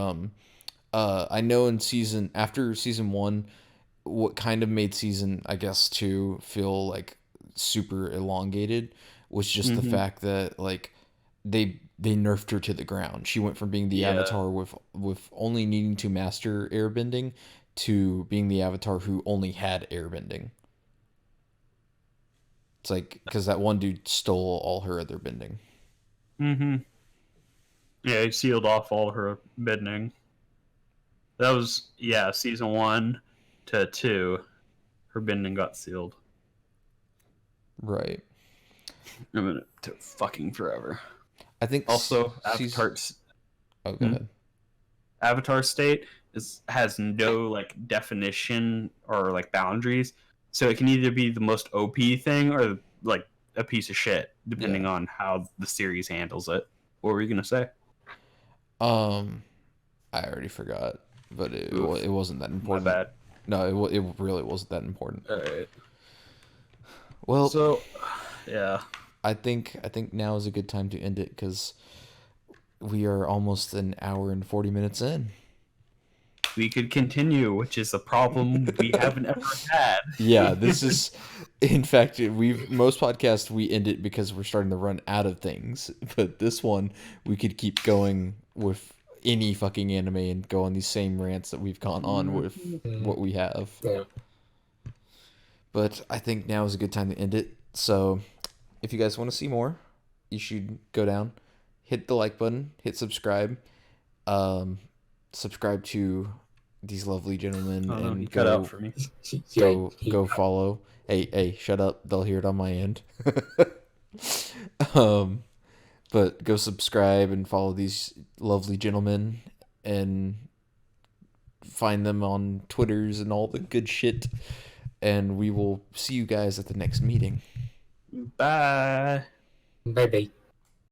I know in season after season 1, what kind of made season, I guess, 2 feel like super elongated was just the Mm-hmm. fact that like they nerfed her to the ground. She went from being the Yeah. Avatar with only needing to master airbending to being the Avatar who only had airbending. It's like because that one dude stole all her other bending. Mm-hmm. Yeah, he sealed off all her bending. That was season 1 to 2. Her bending got sealed. Right. I mean, it took fucking forever. I think also Avatar. Oh, go ahead. Avatar state has no like definition or like boundaries, so it can either be the most OP thing or like a piece of shit, depending on how the series handles it. What were you gonna say? I already forgot, but it wasn't that important. My bad. No, it really wasn't that important. All right. Well, so yeah, I think now is a good time to end it because we are almost an hour and 40 minutes in. We could continue, which is a problem we haven't ever had. Yeah, this is, in fact, most podcasts we end it because we're starting to run out of things. But this one, we could keep going with any fucking anime and go on these same rants that we've gone on with what we have. Yeah. But I think now is a good time to end it. So, if you guys want to see more, you should go down, hit the like button, hit subscribe, subscribe to these lovely gentlemen, and cut out for me. Go follow. Hey, shut up! They'll hear it on my end. But go subscribe and follow these lovely gentlemen, and find them on Twitters and all the good shit. And we will see you guys at the next meeting. Bye. Bye-bye.